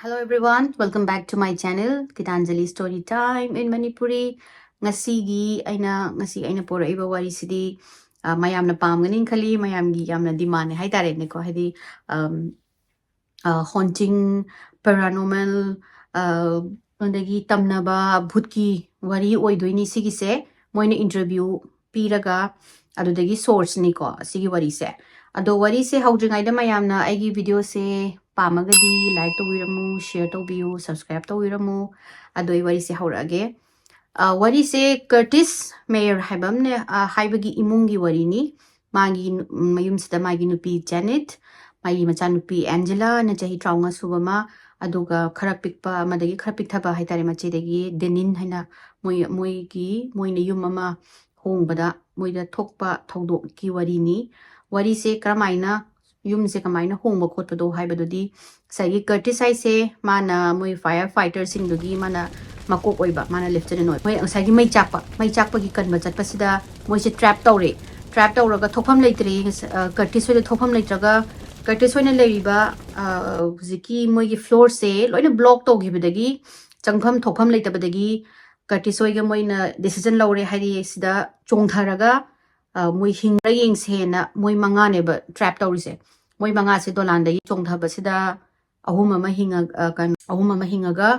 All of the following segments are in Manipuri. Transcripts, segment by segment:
Hello everyone, welcome back to my channel, Gitanjali Story Time in Manipuri. Ngasi aina pora iba wari sidi mayam na pam ganing khali mayam gi yam na demand hai tare ne ko hedi haunting paranormal ondagi tamnaba bhoot ki wari oidoi sigi se moina interview piraga adudagi source ni ko sigi wari se ado wari se haudringai da mayam na aigi video se pamagadi like to wiramu share to biu subscribe to wiramu ado wari se haurage wari se Curtis Mayer haibam ne haibagi imungi wari ni magi mayum sida magi nupi Janet magi macha nupi Angela na chahi traunga subama aduga khara pikpa madagi khara pikthaba haitare machi dagi denin haina moina yum ama hongbada moida thokpa thodok ki wari ni wari se kramaina yum se kamaina hongba khotpa do haibadodi sagi Curtis ai se mana moi firefighter sing dogi mana makok oiba mana lieutenant oi moi sagi mai chakpa gi kanba chatpa sida moi se trap tawraga thokpham leitri Curtis oi thokpham leitraga Curtis oi na leiriba ziki moi gi floor se loina block to gibadagi changpham thokpham leitabadagi Curtis oi ga moi na decision lawre hari sida chongtharaga moi hingra yeng se na moi manga ne ba trap tawrise moi manga se dolan da chongthaba sida ahuma mahingaga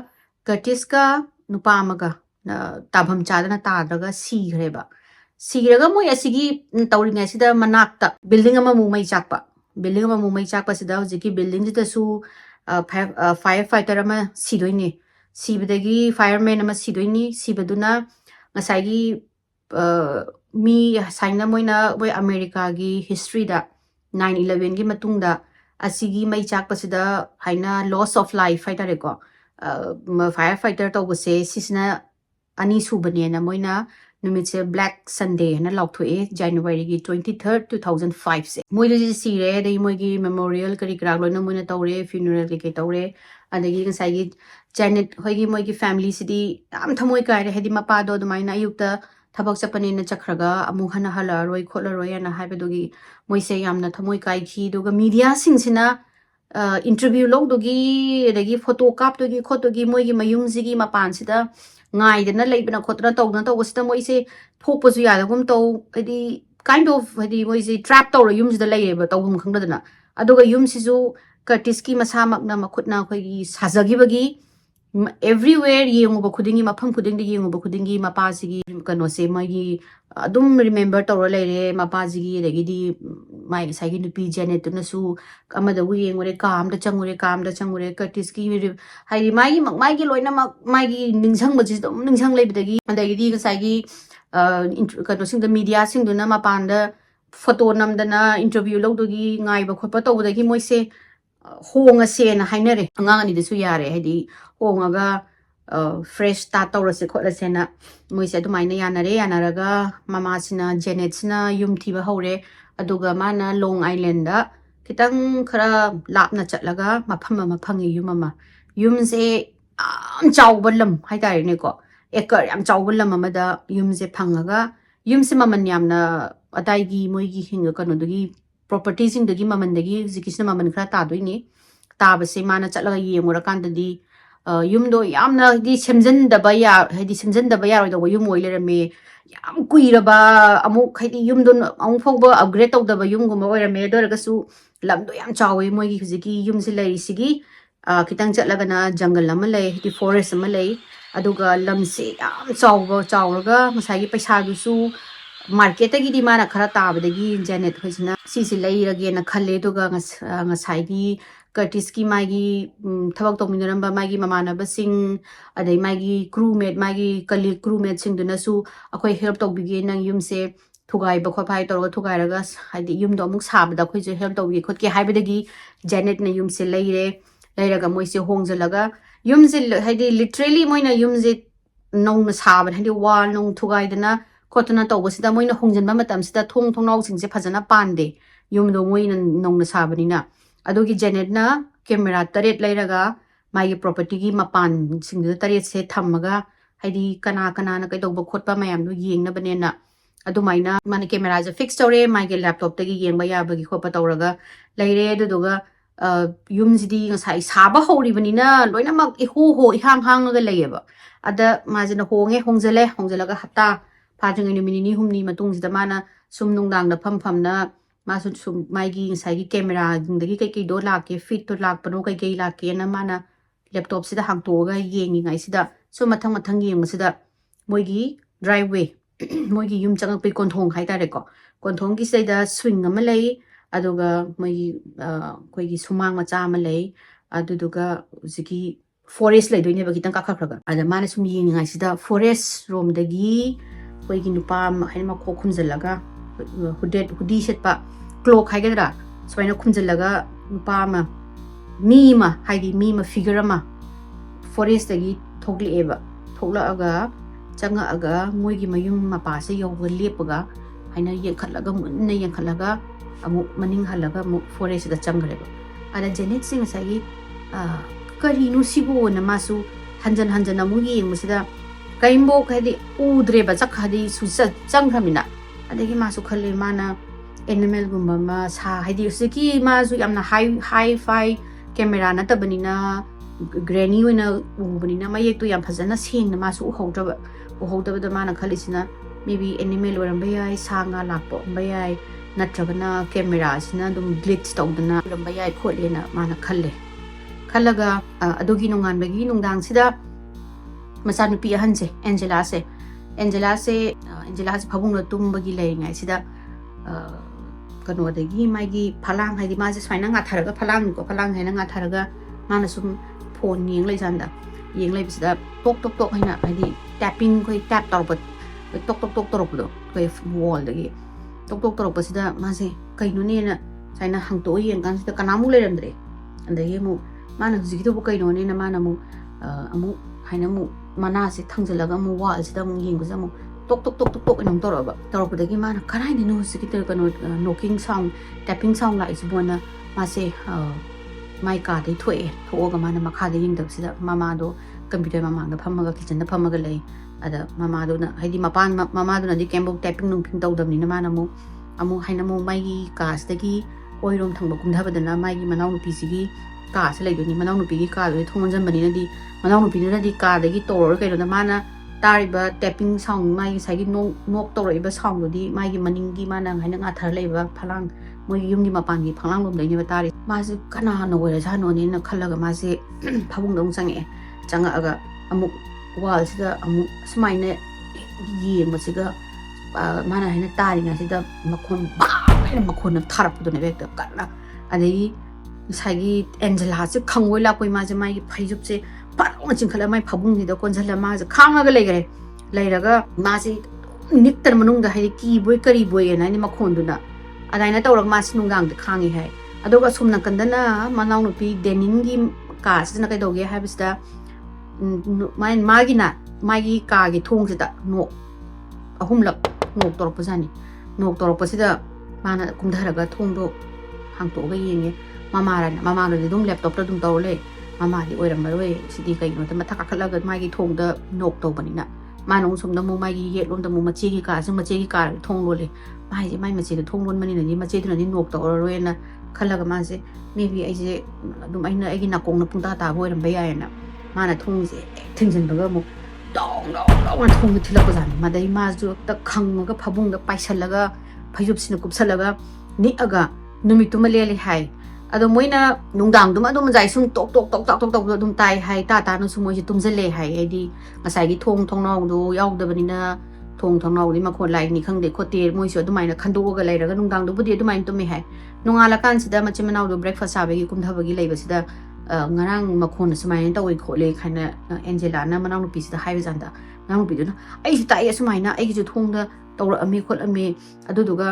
Curtis ka nupa amaga tabham chadana tadraga sigreba sigraga moi asigi tawringa sida manakta building ama mumai chakpa sida hojiki building jita su firefighter ama sidoini sibadagi fireman ama sidoini sibaduna ngasagi mi saina moina boy America gi history da 9/11 gi matungda asigi mai chakpa sida haina loss of life haitare ko firefighter to se sisna ani subane na moina numitse black sunday na lauthoe January gi 23rd 2005 se moile ji sire dei moigi memorial kari kra loina moina tawre funeral ke tawre adagi ngasai gi Janet hoigi moigi family sidi am thamoi kai hedi mapa do dumaina ayukta thabak chapani na chakhraga amu hana hala roi khola roi na haibedogi moise yamna thamoi kai khi doga media singsina interview lo dogi dagi photo kap dogi khotogi moigi mayung sigi mapan sida ngai dena leibna khotna tawna tawsida moise thokpasu yadagum taw hedi kind of hedi moise trap tawra yum sida leireba tawhum khangdana adoga yum sisu Curtis ki masamak na makhutna khoigi sajagibagi everywhere yenguba khudingi mafam khudingi yenguba khudingi mapasigi kano se magi adum remember tawra leire mapasigi dagidi mai sagi nupi Janet na su amada wi yengure kamda changure Curtis ki hai magi loina magi ningsang baji dum ningsang leibdagi adagidi sagi kano sing the media sing duna mapanda photo namdana interview lawdogi ngai ba khotpa tawdagi moise honga se na hainare angang ani desu yare hedi hongaga fresh start tawrase khotlase na moise adumaina yanaraga mama sina Janet sina yum thiba hore aduga mana Long Island da kitang khara lapna chatlaga mafam ma phangi yum se am chawbalam haitare ne ko ekar am chawbalam amada yum se phangaga yum se maman yamna ataigi moigi hinga kano dogi properties in dagi maman dagi zikisna maman khara ta doini tabase mana chatlaga yengurakan yumdo yamna di semjan da baya hedi semjan da baya do yum oilere me yam kuiraba amuk hedi yumdo amuk fogba upgrade taw da yum guma oire me doraga su lamdo yam chawe moigi huziki yum silai sigi kitang chatlaga na jungle ama lei hedi forest ama lei aduga lamse yam chawraga masagi paisa du su market gi di mana khara tabadagi Janet hoisina sisi leirage na khalle duga ngasai gi Curtis ki magi thabak tongminaramba magi mamanaba sing adai magi crewmate magi colleague crewmate sing duna su akhoi help tawbige nang yumse thugai ba khopai torga thugai raga hadi yumdo amuk sabada khoi je help tawbi khotke haibadagi Janet na yumse leiraga moise hongjalaga yumse hadi literally moina yumse nong sabad hadi wall nong thugai dana khotna tawbasida moina hongjanba matamsida thongnau singse phajana pande yumdo moina nong sabanina adogi Janet na camera taret leiraga mai property gi mapan singda taret se thamaga haidi kana na kai dawba khotpa mayam do yengna banena adumaina mana camera je fix tawre mai ge laptop tagi yengba yabagi khotpa tawraga leire aduga ꯌꯨꯝꯁꯤꯗꯤ ꯉꯁꯥꯏ ꯁꯥꯕ ꯍꯧꯔꯤꯕꯅꯤꯅ ꯂꯣꯏꯅꯃꯛ ꯏꯍꯣ ꯍꯣ ꯏꯍꯥꯡ ꯍꯥꯡꯉꯒ ꯂꯩꯌꯦꯕ ꯑꯗ ꯃꯥꯁꯤꯅ ꯍꯣꯡꯖꯜꯂꯒ ꯍꯞꯇꯥ ꯐꯥꯗ꯭ꯔꯤꯉꯩ ꯅꯨꯃꯤꯠ ꯅꯤꯅꯤ ꯍꯨꯝꯅꯤ ꯃꯇꯨꯡꯁꯤꯗ ꯃꯥꯅ ꯁꯨꯝ ꯅꯨꯡꯗꯥꯡꯗ ꯐꯝꯅ 마수 좀 마이기 사이기 카메라 등등이 그게도 라게 핏도 락번호 그게 라게나 마나 랩톱시다 항도가 예행이가이시다 소 마탕 예행시다 모이기 드라이브웨이 모이기 юм장을 삐 권통 하이다래거 권통기 세다 스윙 아마 레이 아도가 모이기 거기 수망 마자 아마 레이 아두두가 우지기 포레스트 레이도이네 버기 땅 깎아그러가 아다 마나 좀 예행이가이시다 포레스트 롬데기 거기 누파 하이마 코 쿰질라가 हुडी सेटपा क्लोक हाइगदरा सुमाइना खुमजलगा नुपा मा मी मा फिगर मा फॉरेस्ट दगी थोगलेबा थोगलागा चंगागा मोइगी मयुम मपासे योग लेपगा हाइना यंखलगा मुन्ना यंखलगा अमु मनिंग हलगा मु फॉरेस्ट दा चंगरेबा आदा जेनेट सिंग सागी करिनु सिबो न मासु हंजन अमु येंगमसिदा काइमबो खादि उद्रेबा चखदि सुसा चंगखमिना अदगी मासु खले माना एनिमल गुम्बा मा सा हाइदि उसकी मासु यामना हाई फाई कैमरा नतबनिना ग्रेनी ओइना उबनिना मायेक तो याम फजना सेंगना मासु उहौदबदा माना खलिसिना मेबी एनिमल ओरंबा याय सांगा लापो ओरंबा याय नत्रगना कैमरा सिना दुम ग्लिच तौदना ओरंबा याय खोलेना माना खल्लगा अदोगी नुंगानबगी नुंगदांगसिदा मचानुपी अहनसे एंजेला से फबुंग तुम्बगी लेरिङाइसिदा कनोदगी मागी फलांग हाइदि माजे स्वाइना गाथारगा फलांग हैना गाथारगा माना सुम फोन येंग लैजान्दा येंग लैबिसिदा टोक हैना हाइदि टैपिंग कोइ टैप तौरब टोक तौरबदो कोइ वॉल दगी टोक तौरबसिदा माजे कैनोनेना साइना हंगतो येंग गांसिदा कनामु लेरंद्रे अंदगी मु माना हुजिगिदो कैनोनेना माना मु अमु हाइना मु मनासे थंजलगा मु वालसिदा मु येंगबजा मु टोक इनम तौरबदगी माना कराइदिनो हुजिगिदो कनो नोकिंग साउंड टैपिंग साउंड लाइसबोना मासे माइ कादे थोगा माना मखादे येंगदबसिदा मामादो कंप्यूटर मामांदा फमगा किचन फमगा लई अदा मामादोना हाइदि मपान मामादोना दि केम्बो टैपिंग नुंपिंग तौदबनिना माना मु अमु हाइना मु माइगी कासदगी ओइरोम थंबा कुंधाबदना माइगी मनाउ नुपिसिगी कास लैदोनी मनाउ नुपिगी कादो थोंगनजनबनिना दि मनाउ नुपिना दि कादगी तोरर कैदोना माना तारिबा टैपिंग साउंड माइगी साइगी नोक तौरइबा साउंडोदी माइगी मनिंगी माना हाइना गाथार लैबा फलांग मोइगी युमगी मपांगी फलांग लोमदैनेबा तारि मासे कनानो ओइराजानोनेना खल्लगा मासे फबुंदों चंगागा अमु वालसिदा अमु सुमाइना येंगबसिगा माना हाइना तारिङासिदा मखोन थारपदोने बेक्ता कन्ना अदगी साइगी एंजेला से खंगोइ लाकोइ माजे माइगी फैजुबसे पारों चिंखला माइ फबुंगनिदा कोनझला माजे खांगागा लैरगा मासे निक्तर मनुंगदा हाइदि कीबोय करी बोयना नि मखोनदुना अदाइना तौरग मासे नुंगांगदे खांगी हाय अदोगा सुमना कंदना मनाउनुपी डेनिंगी कासना कैदोगे हाइबसिदा मागी कागी थोंगसिदा नो अहुमलक नोक तोरपजानी नोक तोरपसिदा माना कुमधरगा थोंगदो हांगतोगा येंगे मामादि दुम लैपटॉप दुम तौरले मामादि ओइरमरोय सिदि कैनो त मथा काखलगा मागी थोंगदा नोक तौबनिना मानो सुमदा मु मागी येलोंदा मु मचेगी का थोंगलोले माई मचेदो थोंगलोनमनिना दि मचेदुना नोक तौररोयना खलगा मासे मेबी आइजे दुम आइना आइगी नाकोंगना पुंता ताबो ओइरमबा यायना माना थोंगसे थिंजनबगा मु दौंग थोंग थिलपजानी मदै माजु त खंगगा फबुंगदा पाइसलगा फैजुबसिना कुपसलगा निअगा नुमितुमा लेले हाय अदो मोइना नुंगदांगदुमा दुम जाय सुम टोक दुम ताई हाय तानो सुम मोइसे तुमजले हाय आइदि ngसाइगी थोंगनावदो यावदबनिना थोंगनावदि मखोन लाइनि खंगदे खोते मोइसो दुमाइना खंदोगा लैरगा नुंगदांगदुबुदि दुमाइना तुमे हाय नोंगाला कानसिदा मचे मनावदो ब्रेकफास्ट साबेगी कुमथबगी लैबसिदा ngarang मखोन सुमाइना तवै खोले खाना एंजेलाना मनावनु पिसिदा हाइबजांदा मनावनु पिदुना आइसु ताई सुमाइना आइगिजु थोंगदा तौरअमे खोलअमे अदुदुगा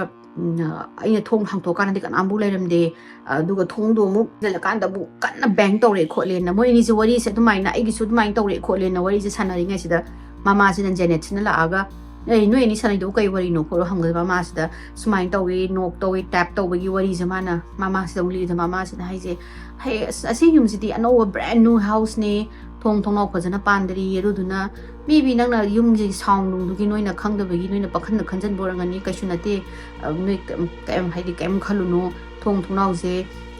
अइना थोंग हांगतोकानदि कनामबु लैरमदे अदुगा थोंगदो मु जलकानदबु कन्ना बैंक तौरे खोलेना मोइनिजे वरिसे दुमाइना आइगिसु दुमाइन तौरे खोलेना वरिजे सानरिङाइसिदा मामासिना जेनेटसिना लागा नोइनि सानैदो कै वरिनो खोरो हमगबा मासिदा सुमाइन तौवे नोक तौवे टैप तौबगी वरिजे माना मामासिदा उलिदा मामासिदा हाइजे हे असे युमसिदि अनो ब्रांड न्यू हाउस ने थोंगनाव फजना पांदरी अदुदुना मेबी नंगना युमजे साउंड नुंदुगी नोइना खंगदबगी नोइना पखन खंजन बोरंगनी कैसु नते नोइ कैम हाइदि कैम खलुनो थोंगनावजे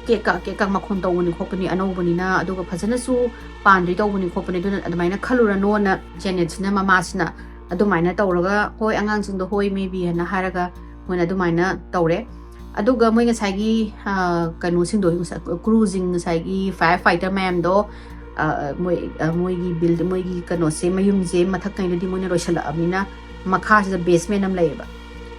ꯀꯦꯛꯀ ꯃꯈꯣꯟ ꯇꯧꯕꯅꯤ ꯈꯣꯠꯄꯅꯤ ꯑꯅꯧꯕꯅꯤꯅ ꯑꯗꯨꯒ ꯐꯖꯅꯁꯨ ꯄꯥꯟꯗ꯭ꯔꯤ ꯇꯧꯕꯅꯤ ꯈꯣꯠꯄꯅꯤ ꯑꯗꯨꯅ ꯑꯗꯨꯃꯥꯏꯅ ꯈꯜꯂꯨꯔꯅꯣꯅ ꯖꯦꯅꯦꯠꯁꯤꯅ ꯃꯃꯥꯁꯤꯅ ꯑꯗꯨꯃꯥꯏꯅ ꯇꯧꯔꯒ ꯍꯣꯏ ꯑꯉꯥꯡꯁꯤꯡꯗꯣ ꯍꯣꯏ ꯃꯦꯕꯤ ꯍꯥꯏꯅ ꯍꯥꯏꯔꯒ ꯃꯣꯏꯅ ꯑꯗꯨꯃꯥꯏꯅ ꯇꯧꯔꯦ ꯑꯗꯨꯒ ꯃꯣꯏ ꯉꯁꯥꯏꯒꯤ ꯀꯩꯅꯣꯁꯤꯡꯗꯣ ꯀ꯭ꯔꯨꯁꯤꯡ ꯉꯁꯥꯏꯒꯤ ꯐꯥꯌꯔ ꯐꯥꯏꯇꯔ ꯃꯌꯥꯝꯗꯣ ꯃꯣꯏꯒꯤ ꯀꯩꯅꯣꯁꯦ ꯃꯌꯨꯝꯁꯦ ꯃꯊꯛꯀꯩꯗꯗꯤ ꯃꯣꯏꯅ ꯂꯣꯏꯁꯤꯜꯂꯛꯑꯕꯅꯤꯅ ꯃꯈꯥꯁꯤꯗ ꯕꯦꯁꯃꯦꯟ ꯑꯃ ꯂꯩꯌꯦꯕ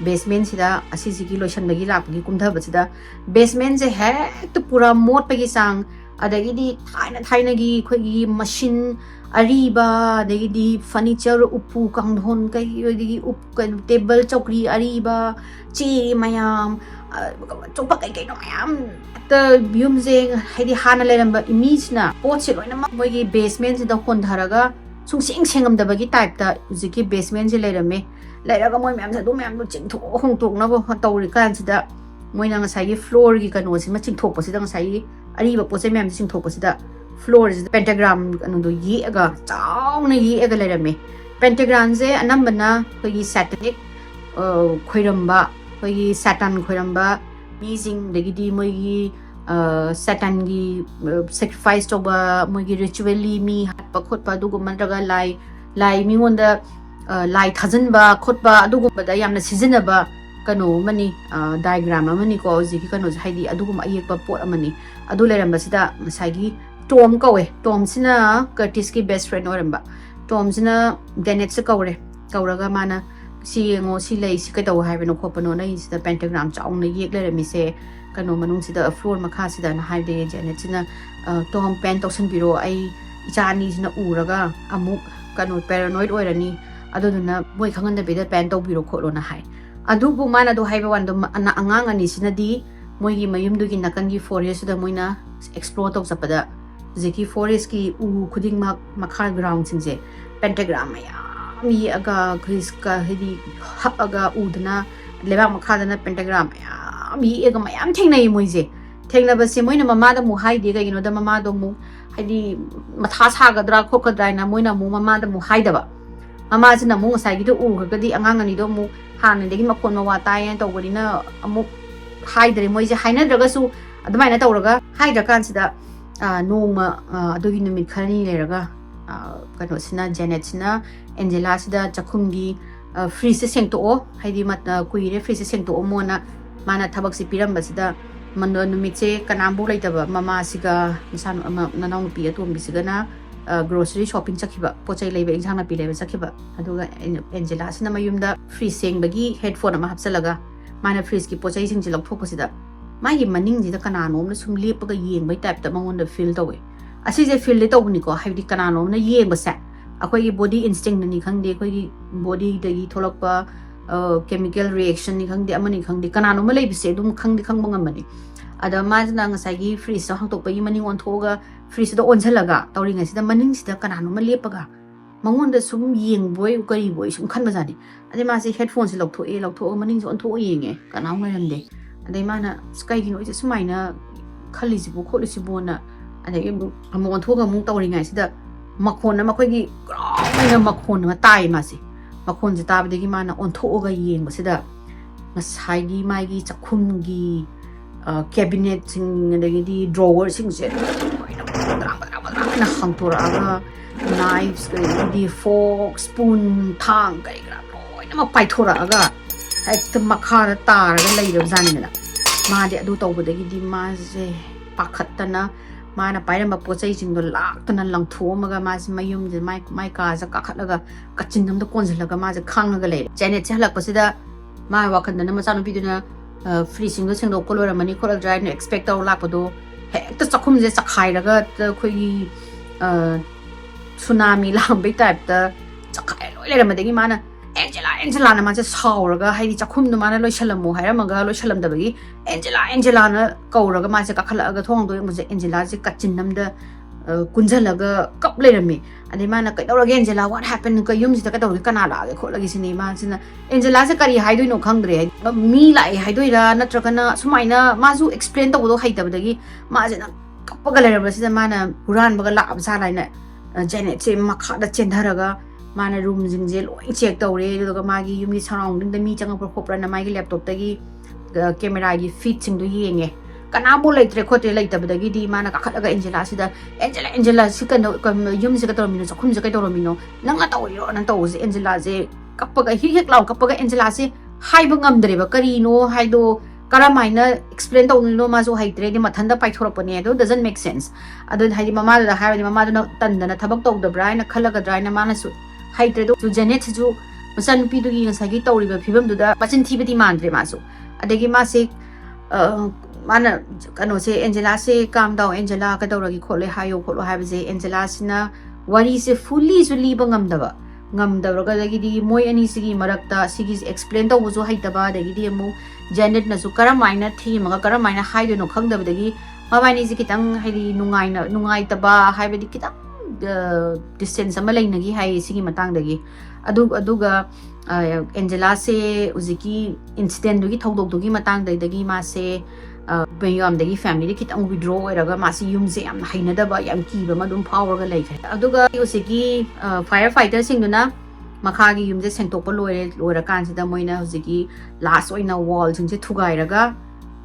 ꯕꯦꯁꯃꯦꯟꯁꯤꯗ ꯑꯁꯤꯁꯤꯒꯤ ꯂꯣꯏꯁꯟꯕꯒꯤ ꯂꯥꯛꯄꯒꯤ ꯀꯨꯝꯊꯕꯁꯤꯗ ꯕꯦꯁꯃꯦꯟꯁꯦ ꯍꯦꯛꯇ ꯄꯨꯔꯥ ꯃꯣꯠꯄꯒꯤ ꯆꯥꯡ ꯑꯗꯒꯤꯗꯤ ꯊꯥꯏꯅꯒꯤ ꯑꯩꯈꯣꯏꯒꯤ ꯃꯁꯤꯟ ꯑꯔꯤꯕ ꯑꯗꯒꯤꯗꯤ ꯐꯔꯅꯤꯆꯔ ꯎꯄꯨ ꯀꯥꯡꯊꯣꯟ ꯀꯩꯗꯒꯤ ꯀꯩꯅꯣ ꯇꯦꯕꯜ ꯆꯧꯀ꯭ꯔꯤ ꯑꯔꯤꯕ ꯆꯦ ꯃꯌꯥꯝ ꯑꯇꯣꯞꯄ ꯀꯩꯅꯣ ꯃꯌꯥꯝ ꯌꯨꯝꯁꯦ ꯍꯥꯏꯗꯤ ꯍꯥꯟꯅ ꯂꯩꯔꯝꯕ ꯃꯤꯁꯤꯅ ꯄꯣꯠꯁꯦ ꯂꯣꯏꯅꯃꯛ ꯃꯣꯏꯒꯤ ꯕꯦꯁꯃꯦꯟꯁꯤꯗ ꯍꯣꯟꯊꯔꯒ ꯁꯨꯡꯁꯦꯡ ꯁꯦꯡꯉꯝꯗꯕꯒꯤ ꯇꯥꯏꯞꯇ ꯍꯧꯖꯤꯛꯀꯤ ꯕꯦꯁꯃꯦꯟꯁꯦ ꯂꯩꯔꯝꯃꯦ ꯂꯩꯔꯒ ꯃꯣꯏ ꯃꯌꯥꯝꯁꯦ ꯑꯗꯨ ꯃꯌꯥꯝꯗꯣ ꯆꯤꯡꯊꯣꯛ ꯍꯣꯡꯇꯣꯛꯅꯕ ꯇꯧꯔꯤꯀꯥꯟꯁꯤꯗ ꯃꯣꯏꯅ ꯉꯁꯥꯏꯒꯤ ꯐ꯭ꯂꯣꯔꯒꯤ ꯀꯩꯅꯣꯁꯤꯃ ꯆꯤꯡꯊꯣꯛꯄꯁꯤꯗ ꯉꯁꯥꯏꯒꯤ ꯑꯔꯤꯕ ꯄꯣꯠ ꯆꯩ ꯃꯌꯥꯝꯁꯦ ꯆꯤꯡꯊꯣꯛꯄꯁꯤda ꯐ꯭ꯂꯣꯔꯁꯤꯗ ꯄꯦꯟꯇꯥꯒ꯭ꯔꯥꯝ ꯀꯩꯅꯣꯗꯣ ꯌꯦꯛꯑꯒ ꯆꯥꯎꯅ ꯌꯦꯛꯑꯒ ꯂꯩꯔꯝꯃꯦ ꯄꯦꯟꯇꯥꯒ꯭ꯔꯥꯝꯁꯦ ꯑꯅꯝꯕꯅ ꯑꯩꯈꯣꯏꯒꯤ ꯁꯦꯇꯅꯤꯛ ꯈꯣꯏꯔꯝꯕ ꯑꯩꯈꯣꯏꯒꯤ ꯁꯦꯇꯟ ꯈꯣꯏꯔꯝꯕ ꯃꯤꯁꯤꯡ ꯑꯗꯒꯤꯗꯤ ꯃꯣꯏꯒꯤ ꯁꯦꯇꯟꯒꯤ ꯁꯦꯀ꯭ꯔꯤꯐꯥꯏꯁ ꯇꯧꯕ ꯃꯣꯏꯒꯤ ꯔꯤꯆꯨꯋꯦꯜꯂꯤ ꯃꯤ ꯍꯥꯠꯄ ꯈꯣꯠꯄ ꯑꯗꯨꯒꯨꯝꯕ ꯅꯠꯇ꯭ꯔꯒ ꯂꯥꯏ ꯃꯤꯉꯣꯟꯗ ꯂꯥꯏ ꯊꯥꯖꯤꯟꯕ ꯈꯣꯠꯄ ꯑꯗꯨꯒꯨꯝꯕꯗ ꯌꯥꯝꯅ ꯁꯤꯖꯤꯟꯅꯕ ꯀꯩꯅꯣ ꯑꯃꯅꯤ ꯗꯥꯏꯒ꯭ꯔꯥꯝ ꯑꯃꯅꯤꯀꯣ ꯍꯧꯖꯤꯛꯀꯤ ꯀꯩꯅꯣꯁꯦ ꯍꯥꯏꯗꯤ ꯑꯗꯨꯒꯨꯝꯕ ꯑꯌꯦꯛꯄ ꯄꯣꯠ ꯑꯃꯅꯤ ꯑꯗꯨ ꯂꯩꯔꯝꯕꯁꯤꯗ ꯉꯁꯥꯏꯒꯤ ꯇꯣꯝ ꯀꯧꯋꯦ ꯇꯣꯝꯁꯤꯅ ꯀꯔꯇꯤꯁꯀꯤ ꯕꯦꯁ ꯐ꯭ꯔꯦꯟ ꯑꯣꯏꯔꯝꯕ ꯇꯣꯝꯁꯤꯅ ꯗꯦꯅꯦꯠꯁꯦ ꯀꯧꯔꯒ ꯃꯥꯅ ꯁꯤ ꯌꯦꯡꯉꯣ ꯁꯤ ꯂꯩ ꯁꯤ ꯀꯩꯗꯧ ꯍꯥꯏꯕꯅꯣ ꯈꯣꯠꯄꯅꯣ ꯅꯪꯁꯤꯗ ꯄꯦꯟꯇꯥꯒ꯭ꯔꯥꯝ ꯆꯥꯎꯅ ꯌꯦꯛ ꯂꯩꯔꯝꯃꯤꯁꯦ ꯀꯩꯅꯣ ꯃꯅꯨꯡꯁꯤꯗ ꯐ꯭ꯂꯣꯔ ꯃꯈꯥꯁꯤꯗꯅ ꯍꯥꯏꯕꯗꯤ ꯖꯦꯅꯦꯠꯁꯤꯅ ꯇꯣꯝ ꯄꯦꯟ ꯇꯧꯁꯟꯕꯤꯔꯣ ꯑꯩ ꯏꯆꯥ ꯑꯅꯤꯁꯤꯅ ꯎꯔꯒ ꯑꯃꯨꯛ ꯀꯩꯅꯣ ꯄꯦꯔꯥꯅꯣꯏꯗ ꯑꯣꯏꯔꯅꯤ ꯑꯗꯨꯗꯨꯅ ꯃꯣꯏ ꯈꯪꯍꯟꯗꯕꯤꯗ ꯄꯦꯟ ꯇꯧꯕꯤꯔꯣ ꯈꯣꯠꯂꯣꯅ ꯍꯥꯏ ꯑꯗꯨꯕꯨ ꯃꯥꯅ ꯑꯗꯨ ꯍꯥꯏꯕ ꯋꯥꯟꯗꯣ ꯑꯉꯥꯡ ꯑꯅꯤꯁꯤꯅꯗꯤ ꯃꯣꯏꯒꯤ ꯃꯌꯨꯝꯗꯨꯒꯤ ꯅꯥꯀꯟꯒꯤ ꯐꯣꯔꯦꯁꯇꯨꯗ ꯃꯣꯏꯅ ꯑꯦꯛꯁꯄ꯭ꯂꯣꯔ ꯇꯧ ꯆꯠꯄꯗ ꯍꯧꯖꯤꯛꯀꯤ ꯐꯣꯔꯦꯁꯀꯤ ꯎ ꯈꯨꯗꯤꯡꯃꯛ ꯃꯈꯥ ꯒ꯭ꯔꯥꯎꯟꯁꯤꯡꯁꯦ ꯄꯦꯟꯇꯥꯒ꯭ꯔꯥꯝ ꯃꯌꯥꯝ ꯌꯦꯛꯑꯒ ꯍꯥꯏꯗꯤ ꯍꯛꯑꯒ ꯎꯗꯅ ꯂꯩꯕꯥꯛ ꯃꯈꯥꯗꯅ ꯄꯦꯟꯇꯥꯒ꯭ꯔꯥꯝ ꯃꯌꯥꯝ ꯌꯦꯛꯑꯒ ꯃꯌꯥꯝ ꯊꯦꯡꯅꯩ ꯃꯣꯏꯁꯦ ꯊꯦꯡꯅꯕꯁꯦ ꯃꯣꯏꯅ ꯃꯃꯥꯗ ꯑꯃꯨꯛ ꯍꯥꯏꯗꯦ ꯀꯩꯒꯤꯅꯣꯗ ꯃꯃꯥꯗꯣ ꯑꯃꯨꯛ ꯍꯥꯏꯗꯤ ꯃꯊꯥ ꯁꯥꯒꯗ꯭ꯔꯥ ꯈꯣꯠꯀꯗ꯭ꯔꯥ ꯍꯥꯏꯅ ꯃꯣꯏꯅ ꯑꯃꯨꯛ ꯃꯃꯥꯗ ꯑꯃꯨꯛ ꯍꯥꯏꯗꯕ ꯃꯃꯥꯁꯤꯅ ꯑꯃꯨꯛ ꯉꯁꯥꯏꯒꯤꯗꯣ ꯎꯈ꯭ꯔꯒꯗꯤ ꯑꯉꯥꯡ ꯑꯅꯤꯗꯣ ꯑꯃꯨꯛ ꯍꯥꯟꯅꯗꯒꯤ ꯃꯈꯣꯟ ꯃꯋꯥ ꯇꯥꯏꯌꯦꯅ ꯇꯧꯕꯅꯤꯅ ꯑꯃꯨꯛ ꯍꯥꯏꯗ꯭ꯔꯦ ꯃꯣꯏꯁꯦ ꯍꯥꯏꯅꯗ꯭ꯔꯒꯁꯨ ꯑꯗꯨꯃꯥꯏꯅ ꯇꯧꯔꯒ ꯍꯥꯏꯗ꯭ꯔꯀꯥꯟꯁꯤꯗ ꯅꯣꯡꯃ ꯑꯗꯨꯒꯤ ꯅꯨꯃꯤꯠ ꯈꯔꯅꯤ ꯂꯩꯔꯒ ꯀꯩꯅꯣꯁꯤꯅ ꯖꯦꯅꯦꯠꯁꯤꯅ ꯑꯦꯟꯖꯦꯂꯥꯁꯤꯗ ꯆꯥꯛꯈꯨꯝꯒꯤ ꯐ꯭ꯔꯤꯖꯁꯦ ꯁꯦꯡꯇꯣꯛꯑꯣ ꯍꯥꯏꯗꯤ ꯀꯨꯏꯔꯦ ꯐ꯭ꯔꯤꯖꯁꯦ ꯁꯦꯡꯇꯣꯛꯑꯝꯃꯣꯅ ꯃꯥꯅ ꯊꯕꯛꯁꯦ ꯄꯤꯔꯝꯕꯁꯤꯗ ꯅꯨꯃꯤꯠꯁꯦ ꯀꯅꯥꯝꯐꯥꯎ ꯂꯩꯇꯕ ꯃꯃꯥꯁꯤꯒ ꯅꯅꯥꯎꯅꯨꯄꯤ ꯑꯇꯣꯝꯕꯤꯁꯤꯒꯅ ꯒ꯭ꯔꯣꯁꯔꯤ ꯁꯣꯞꯄꯤꯡ ꯆꯠꯈꯤꯕ ꯄꯣꯠ ꯆꯩ ꯂꯩꯕ ꯏꯟꯁꯥꯡ ꯅꯥꯄꯤ ꯂꯩꯕ ꯆꯠꯈꯤꯕ ꯑꯗꯨꯒ ꯑꯦꯟꯖꯦꯂꯥꯁꯤꯅ ꯃꯌꯨꯝꯗ ꯐ꯭ꯔꯤꯖ ꯁꯦꯡꯕꯒꯤ ꯍꯦꯗꯐꯣꯟ ꯑꯃ ꯍꯥꯞꯆꯜꯂꯒ ꯃꯥꯅ ꯐ꯭ꯔꯤꯖꯀꯤ ꯄꯣꯠ ꯆꯩꯁꯤꯡꯁꯦ ꯂꯧꯊꯣꯛꯄꯁꯤꯗ ꯃꯥꯒꯤ ꯃꯅꯤꯡꯁꯤꯗ ꯀꯅꯥꯅꯣꯝꯅ ꯁꯨꯝ ꯂꯦꯞꯄꯒ ꯌꯦꯡꯕꯩ ꯇꯥꯏꯞꯇ ꯃꯉꯣꯟꯗ ꯐꯤꯜ ꯇꯧꯋꯦ ꯑꯁꯤꯁꯦ ꯐꯤꯜꯗꯤ ꯇꯧꯕꯅꯤꯀꯣ ꯍꯥꯏꯕꯗꯤ ꯀꯅꯥꯅꯣꯝꯅ ꯌꯦꯡꯕꯁꯦ ꯑꯩꯈꯣꯏꯒꯤ ꯕꯣꯗꯤ ꯏꯟꯁꯇꯤꯡꯅꯅꯤ ꯈꯪꯗꯦ ꯑꯩꯈꯣꯏꯒꯤ ꯕꯣꯗꯤꯗꯒꯤ ꯊꯣꯛꯂꯛꯄ ꯀꯦꯃꯤꯀꯦꯜ ꯔꯤꯑꯦꯛꯁꯟꯅꯤ ꯈꯪꯗꯦ ꯑꯃꯅꯤꯈꯪꯗꯦ ꯀꯅꯥꯅꯣꯝꯃ ꯂꯩꯕꯁꯦ ꯑꯗꯨꯝ ꯈꯪꯕ ꯉꯝꯕꯅꯤ ꯑꯗ ꯃꯥꯁꯤꯅ ꯉꯁꯥꯏꯒꯤ ꯐ꯭ꯔꯤꯖꯇꯣ ꯍꯥꯡꯇꯣꯛꯄꯒꯤ ꯃꯅꯤꯡ ꯑꯣꯟꯊꯣꯛꯑꯒ ꯐ꯭ꯔꯤꯖꯇꯨꯗ ꯑꯣꯟꯁꯤꯜꯂꯒ ꯇꯧꯔꯤꯉꯩꯁꯤꯗ ꯃꯅꯤꯡꯁꯤꯗ ꯀꯅꯥꯅꯣꯝꯃ ꯂꯦꯞꯄꯒ ꯃꯉꯣꯟꯗ ꯁꯨꯝ ꯌꯦꯡꯕꯣꯏ ꯀꯔꯤꯕꯣꯏ ꯁꯨꯝ ꯈꯟꯕꯖꯥꯠꯅꯤ ꯑꯗꯩ ꯃꯥꯁꯦ ꯍꯦꯗꯐꯣꯟꯁꯦ ꯂꯧꯊꯣꯛꯑꯒ ꯃꯅꯤꯡꯁꯦ ꯑꯣꯟꯊꯣꯛꯑ ꯌꯦꯡꯉꯦ ꯀꯅꯥꯝ ꯂꯩꯔꯝꯗꯦ ꯑꯗꯩ ꯃꯥꯅ ꯀꯩꯒꯤꯅꯣ ꯑꯩꯁꯦ ꯁꯨꯃꯥꯏꯅ ꯈꯜꯂꯤꯁꯤꯕꯣ ꯈꯣꯠꯂꯤꯁꯤꯕꯣꯅ ꯑꯗꯒꯤ ꯑꯃꯨꯛ ꯑꯣꯟꯊꯣꯛꯑꯒ ꯑꯃꯨꯛ ꯇꯧꯔꯤꯉꯩꯁꯤꯗ ꯃꯈꯣꯟ ꯑꯃ ꯑꯩꯈꯣꯏꯒꯤ ꯒ꯭ꯔꯥꯎꯟ ꯃꯈꯣꯟ ꯑꯃ ꯇꯥꯏ ꯃꯥꯁꯦ ꯃꯈꯣꯟꯁꯦ ꯇꯥꯕꯗꯒꯤ ꯃꯥꯅ ꯑꯣꯟꯊꯣꯛꯑꯒ ꯌꯦꯡꯕꯁꯤꯗ ꯉꯁꯥꯏꯒꯤ ꯃꯥꯒꯤ ꯆꯥꯛꯈꯨꯝꯒꯤ ꯀꯦꯕꯤꯅꯦꯠꯁꯤꯡ ꯑꯗꯒꯤꯗꯤ ꯗ꯭ꯔꯣꯋꯔꯁꯤꯡꯁꯦ ꯂꯣꯏꯅ ꯍꯥꯡꯇꯣꯔꯛꯑꯒ ꯅꯥꯏꯐꯁ ꯀꯔꯤꯒꯤꯗꯤ ꯐꯣꯛ ꯁ꯭ꯄꯨꯟ ꯊꯥꯡ ꯀꯔꯤ ꯀꯔꯥ ꯂꯣꯏꯅꯃꯛ ꯄꯥꯏꯊꯣꯔꯛꯑꯒ ꯍꯦꯛꯇ ꯃꯈꯥꯗ ꯇꯥꯔꯒ ꯂꯩꯔꯕꯖꯥꯠꯅꯤꯗꯅ ꯃꯥꯗꯤ ꯑꯗꯨ ꯇꯧꯕꯗꯒꯤꯗꯤ ꯃꯥꯁꯦ ꯄꯥꯈꯠꯇꯅ ꯃꯥꯅ ꯄꯥꯏꯔꯝꯕ ꯄꯣꯠ ꯆꯩꯁꯤꯡꯗꯣ ꯂꯥꯛꯇꯅ ꯂꯪꯊꯣꯛꯑꯝꯃꯒ ꯃꯥꯁꯦ ꯃꯌꯨꯝꯁꯦ ꯃꯥꯏ ꯀꯥꯁꯦ ꯀꯥꯈꯠꯂꯒ ꯀꯥꯆꯤꯟ ꯑꯃꯗ ꯀꯣꯟꯁꯤꯜꯂꯒ ꯃꯥꯁꯦ ꯈꯥꯡꯉꯒ ꯂꯩꯔꯦ ꯖꯦꯅꯦꯠꯁꯦ ꯍꯜꯂꯛꯄꯁꯤꯗ ꯃꯥꯒꯤ ꯋꯥꯈꯟꯗꯅ ꯃꯆꯥꯅꯨꯄꯤꯗꯨꯅ ꯐ꯭ꯔꯤꯖꯁꯤꯡꯗꯣ ꯁꯦꯡꯗꯣꯛꯄ ꯂꯣꯏꯔꯝꯃꯅꯤ ꯈꯣꯠꯂꯗ꯭ꯔꯥ ꯍꯥꯏꯅ ꯑꯦꯛꯁꯄꯦꯛ ꯇꯧꯔ ꯂꯥꯛꯄꯗꯣ ꯍꯦꯛꯇ ꯆꯥꯛꯈꯨꯝꯁꯦ ꯆꯈꯥꯏꯔꯒ ꯑꯩꯈꯣꯏꯒꯤ ꯁꯨꯅꯥꯃꯤ ꯂꯥꯛꯑꯝꯕꯩ ꯇꯥꯏꯞꯇ ꯆꯈꯥꯏ ꯂꯣꯏ ꯂꯩꯔꯝꯕꯗꯒꯤ ꯃꯥꯅ ꯑꯦꯟꯖꯦꯂꯥꯅ ꯃꯥꯁꯦ ꯁꯥꯎꯔꯒ ꯍꯥꯏꯗꯤ ꯆꯥꯛꯈꯨꯝꯗꯣ ꯃꯥꯅ ꯂꯣꯏꯁꯜꯂꯝꯃꯣ ꯍꯥꯏꯔꯝꯃꯒ ꯂꯣꯏꯁꯜꯂꯝꯗꯕꯒꯤ ꯑꯦꯟꯖꯦꯂꯥꯅ ꯀꯧꯔꯒ ꯃꯥꯁꯦ ꯀꯥꯈꯠꯂꯛꯑꯒ ꯊꯣꯡꯗꯣ ꯌꯦꯡꯕꯁꯦ ꯑꯦꯟꯖꯦꯂꯥꯁꯦ ꯀꯥꯆꯤꯟ ꯑꯃꯗ ꯀꯨꯟꯓꯜꯂꯒ ꯀꯞ ꯂꯩꯔꯝꯃꯤ ꯑꯗꯩ ꯃꯥꯅ ꯀꯩꯗꯧꯔꯒꯦ ꯑꯦꯟꯖꯦꯂꯥ ꯋꯥꯠ ꯍꯦꯄꯟ ꯌꯨꯝꯁꯤꯗ ꯀꯩꯗꯧꯔꯒꯦ ꯀꯅꯥ ꯂꯥꯛꯑꯒꯦ ꯈꯣꯠꯂꯒꯦ ꯁꯤꯅꯤ ꯃꯥꯁꯤꯅ ꯑꯦꯟꯖꯦꯂꯥꯁꯦ ꯀꯔꯤ ꯍꯥꯏꯗꯣꯏꯅꯣ ꯈꯪꯗ꯭ꯔꯦ ꯃꯤ ꯂꯥꯛꯑꯦ ꯍꯥꯏꯗꯣꯏꯔꯥ ꯅꯠꯇ꯭ꯔꯒꯅ ꯁꯨꯃꯥꯏꯅ ꯃꯥꯁꯨ ꯑꯦꯛꯁꯄ꯭ꯂꯦꯟ ꯇꯧꯕꯗꯣ ꯍꯩꯇꯕꯗꯒꯤ ꯃꯥꯁꯤꯅ ꯀꯞꯄꯒ ꯂꯩꯔꯕꯁꯤꯗ ꯃꯥꯅ ꯍꯨꯔꯥꯟꯕꯒ ꯂꯥꯛꯑꯕꯖꯥꯠꯂ ꯍꯥꯏꯅ ꯖꯦꯅꯦꯠꯁꯦ ꯃꯈꯥꯗ ꯆꯦꯟꯊꯔꯒ ꯃꯥꯅ ꯔꯨꯝꯁꯤꯡꯁꯦ ꯂꯣꯏ ꯆꯦꯛ ꯇꯧꯔꯦ ꯑꯗꯨꯒ ꯃꯥꯒꯤ ꯌꯨꯝꯒꯤ ꯁꯔꯥꯎꯟꯗꯤꯡꯗ ꯃꯤ ꯆꯪꯉꯛꯄ꯭ꯔꯥ ꯈꯣꯠꯄ꯭ꯔꯥꯅ ꯃꯥꯒꯤ ꯂꯦꯞꯇꯣꯞꯇꯒꯤ ꯀꯦꯃꯦꯔꯥꯒꯤ ꯐꯤꯠꯁꯤꯡꯗꯣ ꯌꯦꯡꯉꯦ kanamu leitre khotre leitabadagi di mana kakhalaga Angela sida Angela si kano yum se katoromino sakhum se katoromino nanga tawiro nan tawse Angela je kappaga hek law kappaga Angela se haiba ngamdreba karino haido karamaina explain tawno ma so haitre di mathanda paithorapone ado doesn't make sense ado haidi mama da haidi mama da tandana thabak tawdabra na khalaga dra na mana su haitre do Janet ju masan pi du gi ngasagi tawriba phibam du da pachin thibati mandre ma so adagi ma se mana kano se Angela se calm down Angela ka dawragi khole hayo kholo ha bje Angela sina wari se fully su liba ngamdaba ngamdabra dagi di moi ani sigi marakta sigi explain taw zo haitaba dagi di mu Janet na su karamaina thi maga karamaina haido no khangdaba dagi mabani ji kitang haidi nungai taba haibadi kitang distance ama lainagi hai sigi matang dagi aduga Angela se uziki incident dugi thodok dugi matang dagi ma se Bayam the family kit and withdraw a massy yumse and Hainadaba yam kiba madum power lake. Aduga Yosiki firefighters in Duna Makagi yum the Santopolo or a cancer the Moina Ziki last in a walls in the Tugairaga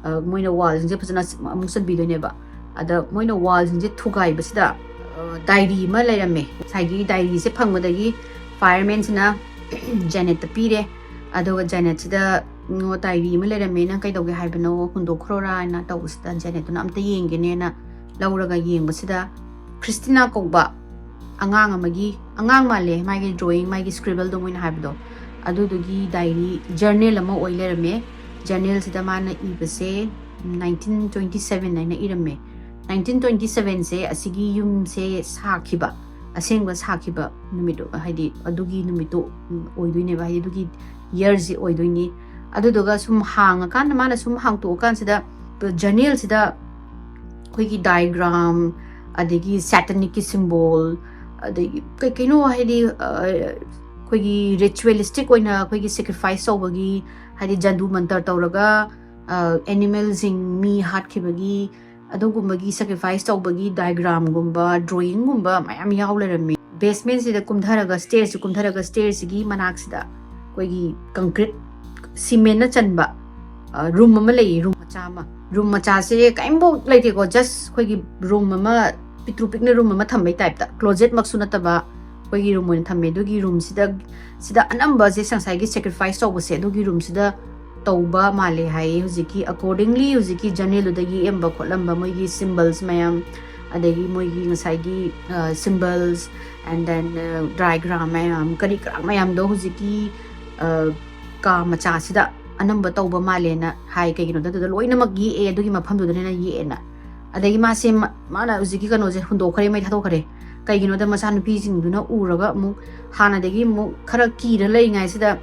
Moina walls in the Pasanas Musa Bidoneba. At the Moina walls in the Tugai Basida Diary Malayame Sagi Diary Zipang with the firemen's na Janet the Pire Adoga Janet the no diary malayame na kay dawgi haibano hundo krora na tawsta Janet na amta yengene na lauraga yengbasida Christina kogba angang male magi drawing magi scribble do moina haibdo adudugi diary journal ama oilerame journal sida mana ibase 1927 na irame 1927 se asigi yum se sakhiba asengba sakhiba numido haidi adugi numito oiduine ba haidi dugi years oiduini aduduga sum hang kan mana sum hang to kan sida journal sida khoi diagram adegi satanic symbol adegi kaino haidi khoi ritualistic oina khoi sacrifice obagi haidi jandu mantar tawraga animals in me hat khibagi adugumagi sacrifice tawbagi diagram gumba drawing gumba mayam yawlerami basement sida kumtharaga stairs gi manak sida khoi concrete cement na chanba room ama lei room macha se kaimbo leite ko just khoi gi room ama pitru pikne room ama thambai type ta closet maksu nataba khoi gi room on thamme do gi room sida anamba je sangsai gi sacrifice to bose do gi room sida tauba male hai huziki accordingly huziki janelu dagi emba kholamba moi gi symbols mayam adagi moi gi ngasai gi symbols and then diagram mayam kari mayam do huziki ka macha sida anamba tauba malena hai kai gino da loina magi e adugi mafam do na ye na adagi ma se mana uziki kano je hundo khare mai thado khare kai gino da masa nu pi jing duna uraga mu hana dagi mu khara ki ra lei ngai sida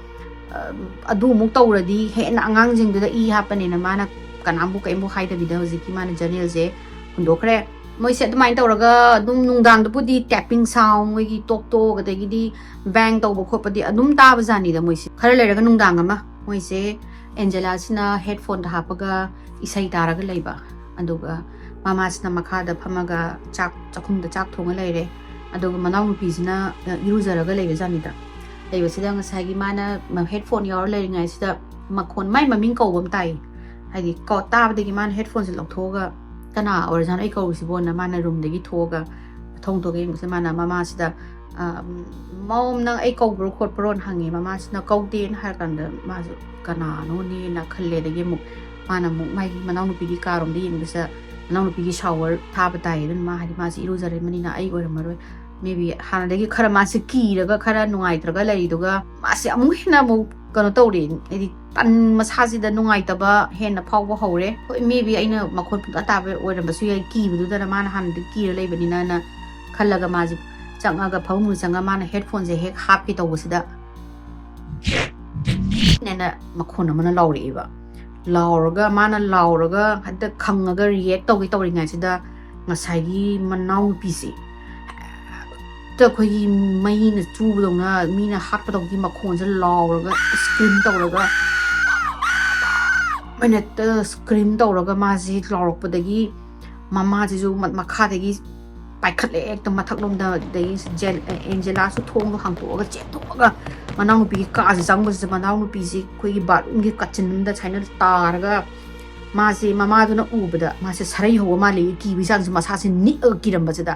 adu mu tawradi he na angang jing da I hapane na mana kanambu kai mu hai da bida uziki mana journal je hundo khare moi se adumai tawraga adum nungdang da pudi tapping sound moi gi tok tok adagi di bang tawba khopadi adum ta bajani da moi se khara leraga nungdang ama moi se Angela sina headphone da hapaga isai taraga leiba aduga mama sina makha da phamaga chakhum da chak thonga leire aduga manaw nupi sina iruzaraga leiba jani da leiba sida ngasai gi mana headphone yaur leiringai sida makhon mai maming kawbam tai haidi ko tabadagi mana headphone se lokthoga kana original ai ko sibona mana room dagi thoga thong to ge se mana mama sida mom nang ai ko bro khot pron hangi mama sina ko den har kan da ma kana no ni na khalle dagi mu mana mu mai manaw nu pigi karom di ing bisa manaw nu pigi shower thaba tai ren ma hari ma si iru jare mani na ai oram maroi maybe hana dagi khara ma se ki raga khara nungai traga lai duga ma se amu hina mu kano tawri edi tan masasi da nungai taba hena phawba hore maybe aina makhon put atabe oram basu yai ki bu da mana han de ki lai bani na khallaga ma ji changaga phawmu changa mana headphone je hek hap ki tawsida nena makhon amana lauri ba lauraga mana lauraga hadda khangaga react tawri ngai sida ngasai gi manaw pisi ta khoi mai na chu dongna mina hat pa dong gi makhon je lauraga scream tawraga mana ta scream tawraga ma ji laurok pa dagi mama ji ju makha dagi paikhat le ek to mathak lom da dai Angela su thong lo hang to ga che to ga manaw pi ka ji jang ba ji manaw pi ji khoi gi bat gi kachin da china tar ga मासे ममादुना उबदा मासे सराई हो माले की बिसांग मसासे नि किरंबसदा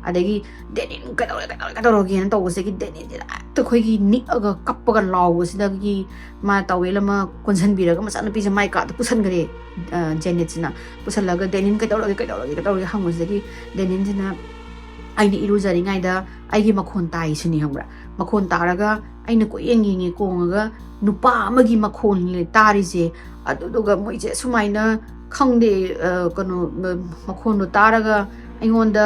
अदगी देनिन कदौरगे तौबसे की देनिन तो खोगी नि कप्पगा लावबसदगी मा तवेलमा कोनसनबिरगा मसाना पिसे माइ का पुसनगरे जेनेट्सना पुसलगा देनिन कदौरगे हंगसदगी देनिन जना आइने इरुजरिङाइदा आइगे मखोन ताइसनि हंब्रा मखोन तारगा आइने को येंगिङे कोंगा नुपा अमगी मखोन ले तारिजे अदुदुगा मोइजे सुमाइना खंगदे कनो मखोन तारगा आइगोंदा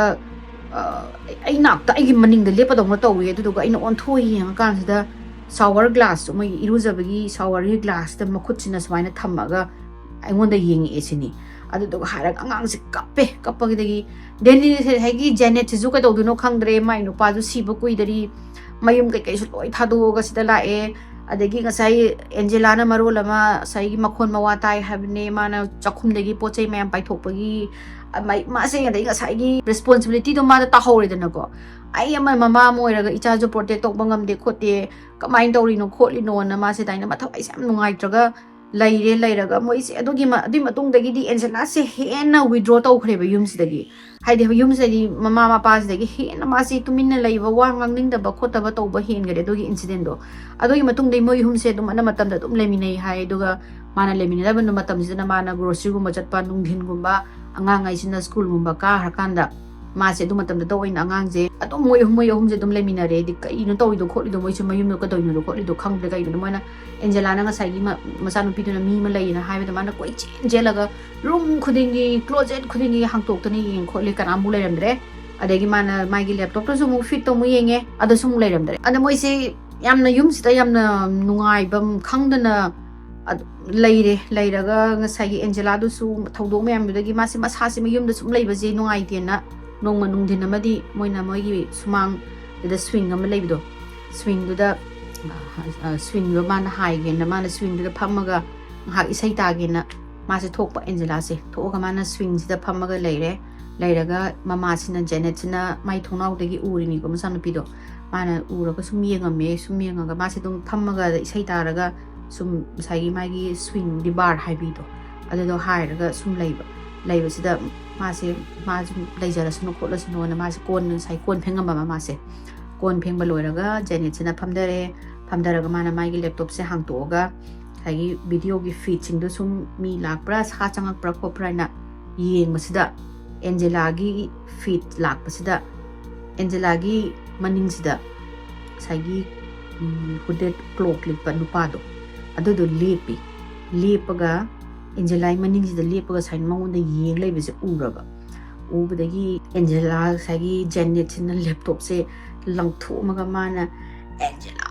नाक्ता आइगे मनिंगदा लेपदौना तौवे अदुदुगा आइना ओन्थोइ येंगाकानसिदा शावर ग्लास मोइ इरुजबगी शावरगी ग्लासदा मखुतसिना सुमाइना थम्मगा आइगोंदा येंगेसिनि अदुदुगा हारग अंगांगसे कप्पगदगी देनी हैगी जेनेट सिजु कदौदुनो खंगद्रे माइ नुपाजु सिबो कुइदरी मयुम कैसु लोइ थादोगा सिदा लाए अदगी गसाई एंजेलाना मरोलमा साई मखोन मवा ताई हबने माना चखुमदगी पोचै मयम पाइथोकपगी मासे अदगी गसाई रिस्पांसिबिलिटी दो मादा ताहौरेदनको आई अमा ममा मोइरगा इचाजु प्रोटेक्ट तोकबा ngamde खोटे कमाइन तौरिनो खोलिनो न मासे दाइना मथौ आइसे याम नुंगाइत्रगा लेरगा मोइसे अदुगी मतुंगदगी एंजेला से हेना विड्रॉ तौखरेबा युमसिदगी हाइदे युमसिदगी ममा मपासिदगी हेना मासे तुमिन्ना लैबा वा ngangningdaba khotaba tauba hengare अदुगी इंसिडेंट दो अदुगी मतुंगदै मोइ हुमसे दुम अना मतमदा दुम लेमिनै हाय अदुगा माना लेमिनदबा नु मतमसिना माना ग्रोसरी गुम्बा चटपा नुंगधिन गुम्बा अंगांगाइसिना स्कूल गुम्बा का हरकांदा मासे दु मतमदा तोइना अंगांगजे अदुम मोइ हुमसे दुम लेमिनरे दि कइनो तौइदो खोलिदो मोइसे मयुमनो कदोइनो खोलिदो खंगदे कइनो मोइना एंजेलाना ngasai मचानुपीदुना मी मा लैना हाइबदा माना कोइ चेंजेलगा रूम खुदिंगी क्लोजेट खुदिंगी हांगतोक्तनी येंग खोले कनामु लैरमद्रे अदगी माना माइगी लैपटॉप तो सुमु फिट तो मु येंगे अदसु मु लैरमद्रे अद मोइसे यामना युमसिदा यामना नुंगाइबम खंगदना लैरगा ngasai एंजेला दुसु थौदो मयामदगी मासे मसासे मयुमदा सुम लैबजे नुंगाइतेना नोंमा नुंगदिन अमदी मोइना मोइगी सुमांग द स्विंग अम लैबदो स्विंग दुदा स्विंग दो माना हाइगेना माना स्विंग दुदा फम्मगा हा इसै तागेना मासे थोकपा एंजेला से थोगा माना स्विंग सिदा फम्मगा लैरगा ममासिना जेनेटसिना माइ थोनाउदगी उरिनि को मसानुपीदो माना उरगा सुम येंगगा मासे दुम फम्मगा इसै तारगा सुम साइगी माइगी स्विंग दि बार हाइबिदो अदो हाइरगा सुम लैबसिदा मासे लैजरसनो खोलसनो ना मासे कोन साइ कोन फेंगamba मासे कोन फेंगबा लोइरगा जेनेटसिना फमदरगा माना माइगी लैपटॉप से हांगतोगा साइगी वीडियो की फीड सिंग दो सुम मी लाकप्रा सा चंगकप्रा खोप्राना येंगबसिदा एंजेलागी फीड लाकपसिदा एंजेलागी मनिंगसिदा साइगी हुडेड क्लोक लिपा नुपादो अदुदो लेपगा एंजेलाई मनिंगसिदा लेपगा साइन माउंदा येंग लैबसे उरबा उबदगी एंजेला साइगी जेनेटसिना लैपटॉप से लंगथोमगा माना एंजेला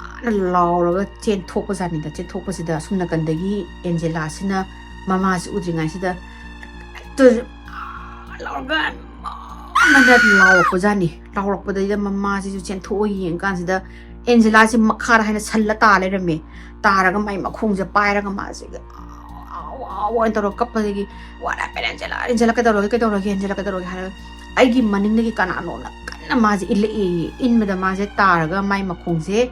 लाउरगा चेंथोकजानिदा चेंथोकसिदा सुमना कंदगी एंजेला सिना ममास उद्रिङाइसिदा तो लाउरगा मना लाउरपजानि लाउरपदैदा ममासिसु चेंथो येंगानसिदा एंजेला से मखार हाइना सल्ला ता लेरमे तारगा माइ मखोंजे पाइरगा मासिगा आव तरो कप्पदगी वारा एंजेला कदौरगे हारा आइगी मनिंगदगी कनानोना कन्ना माजे इले इनमदा माजे तारगा माइ मखोंजे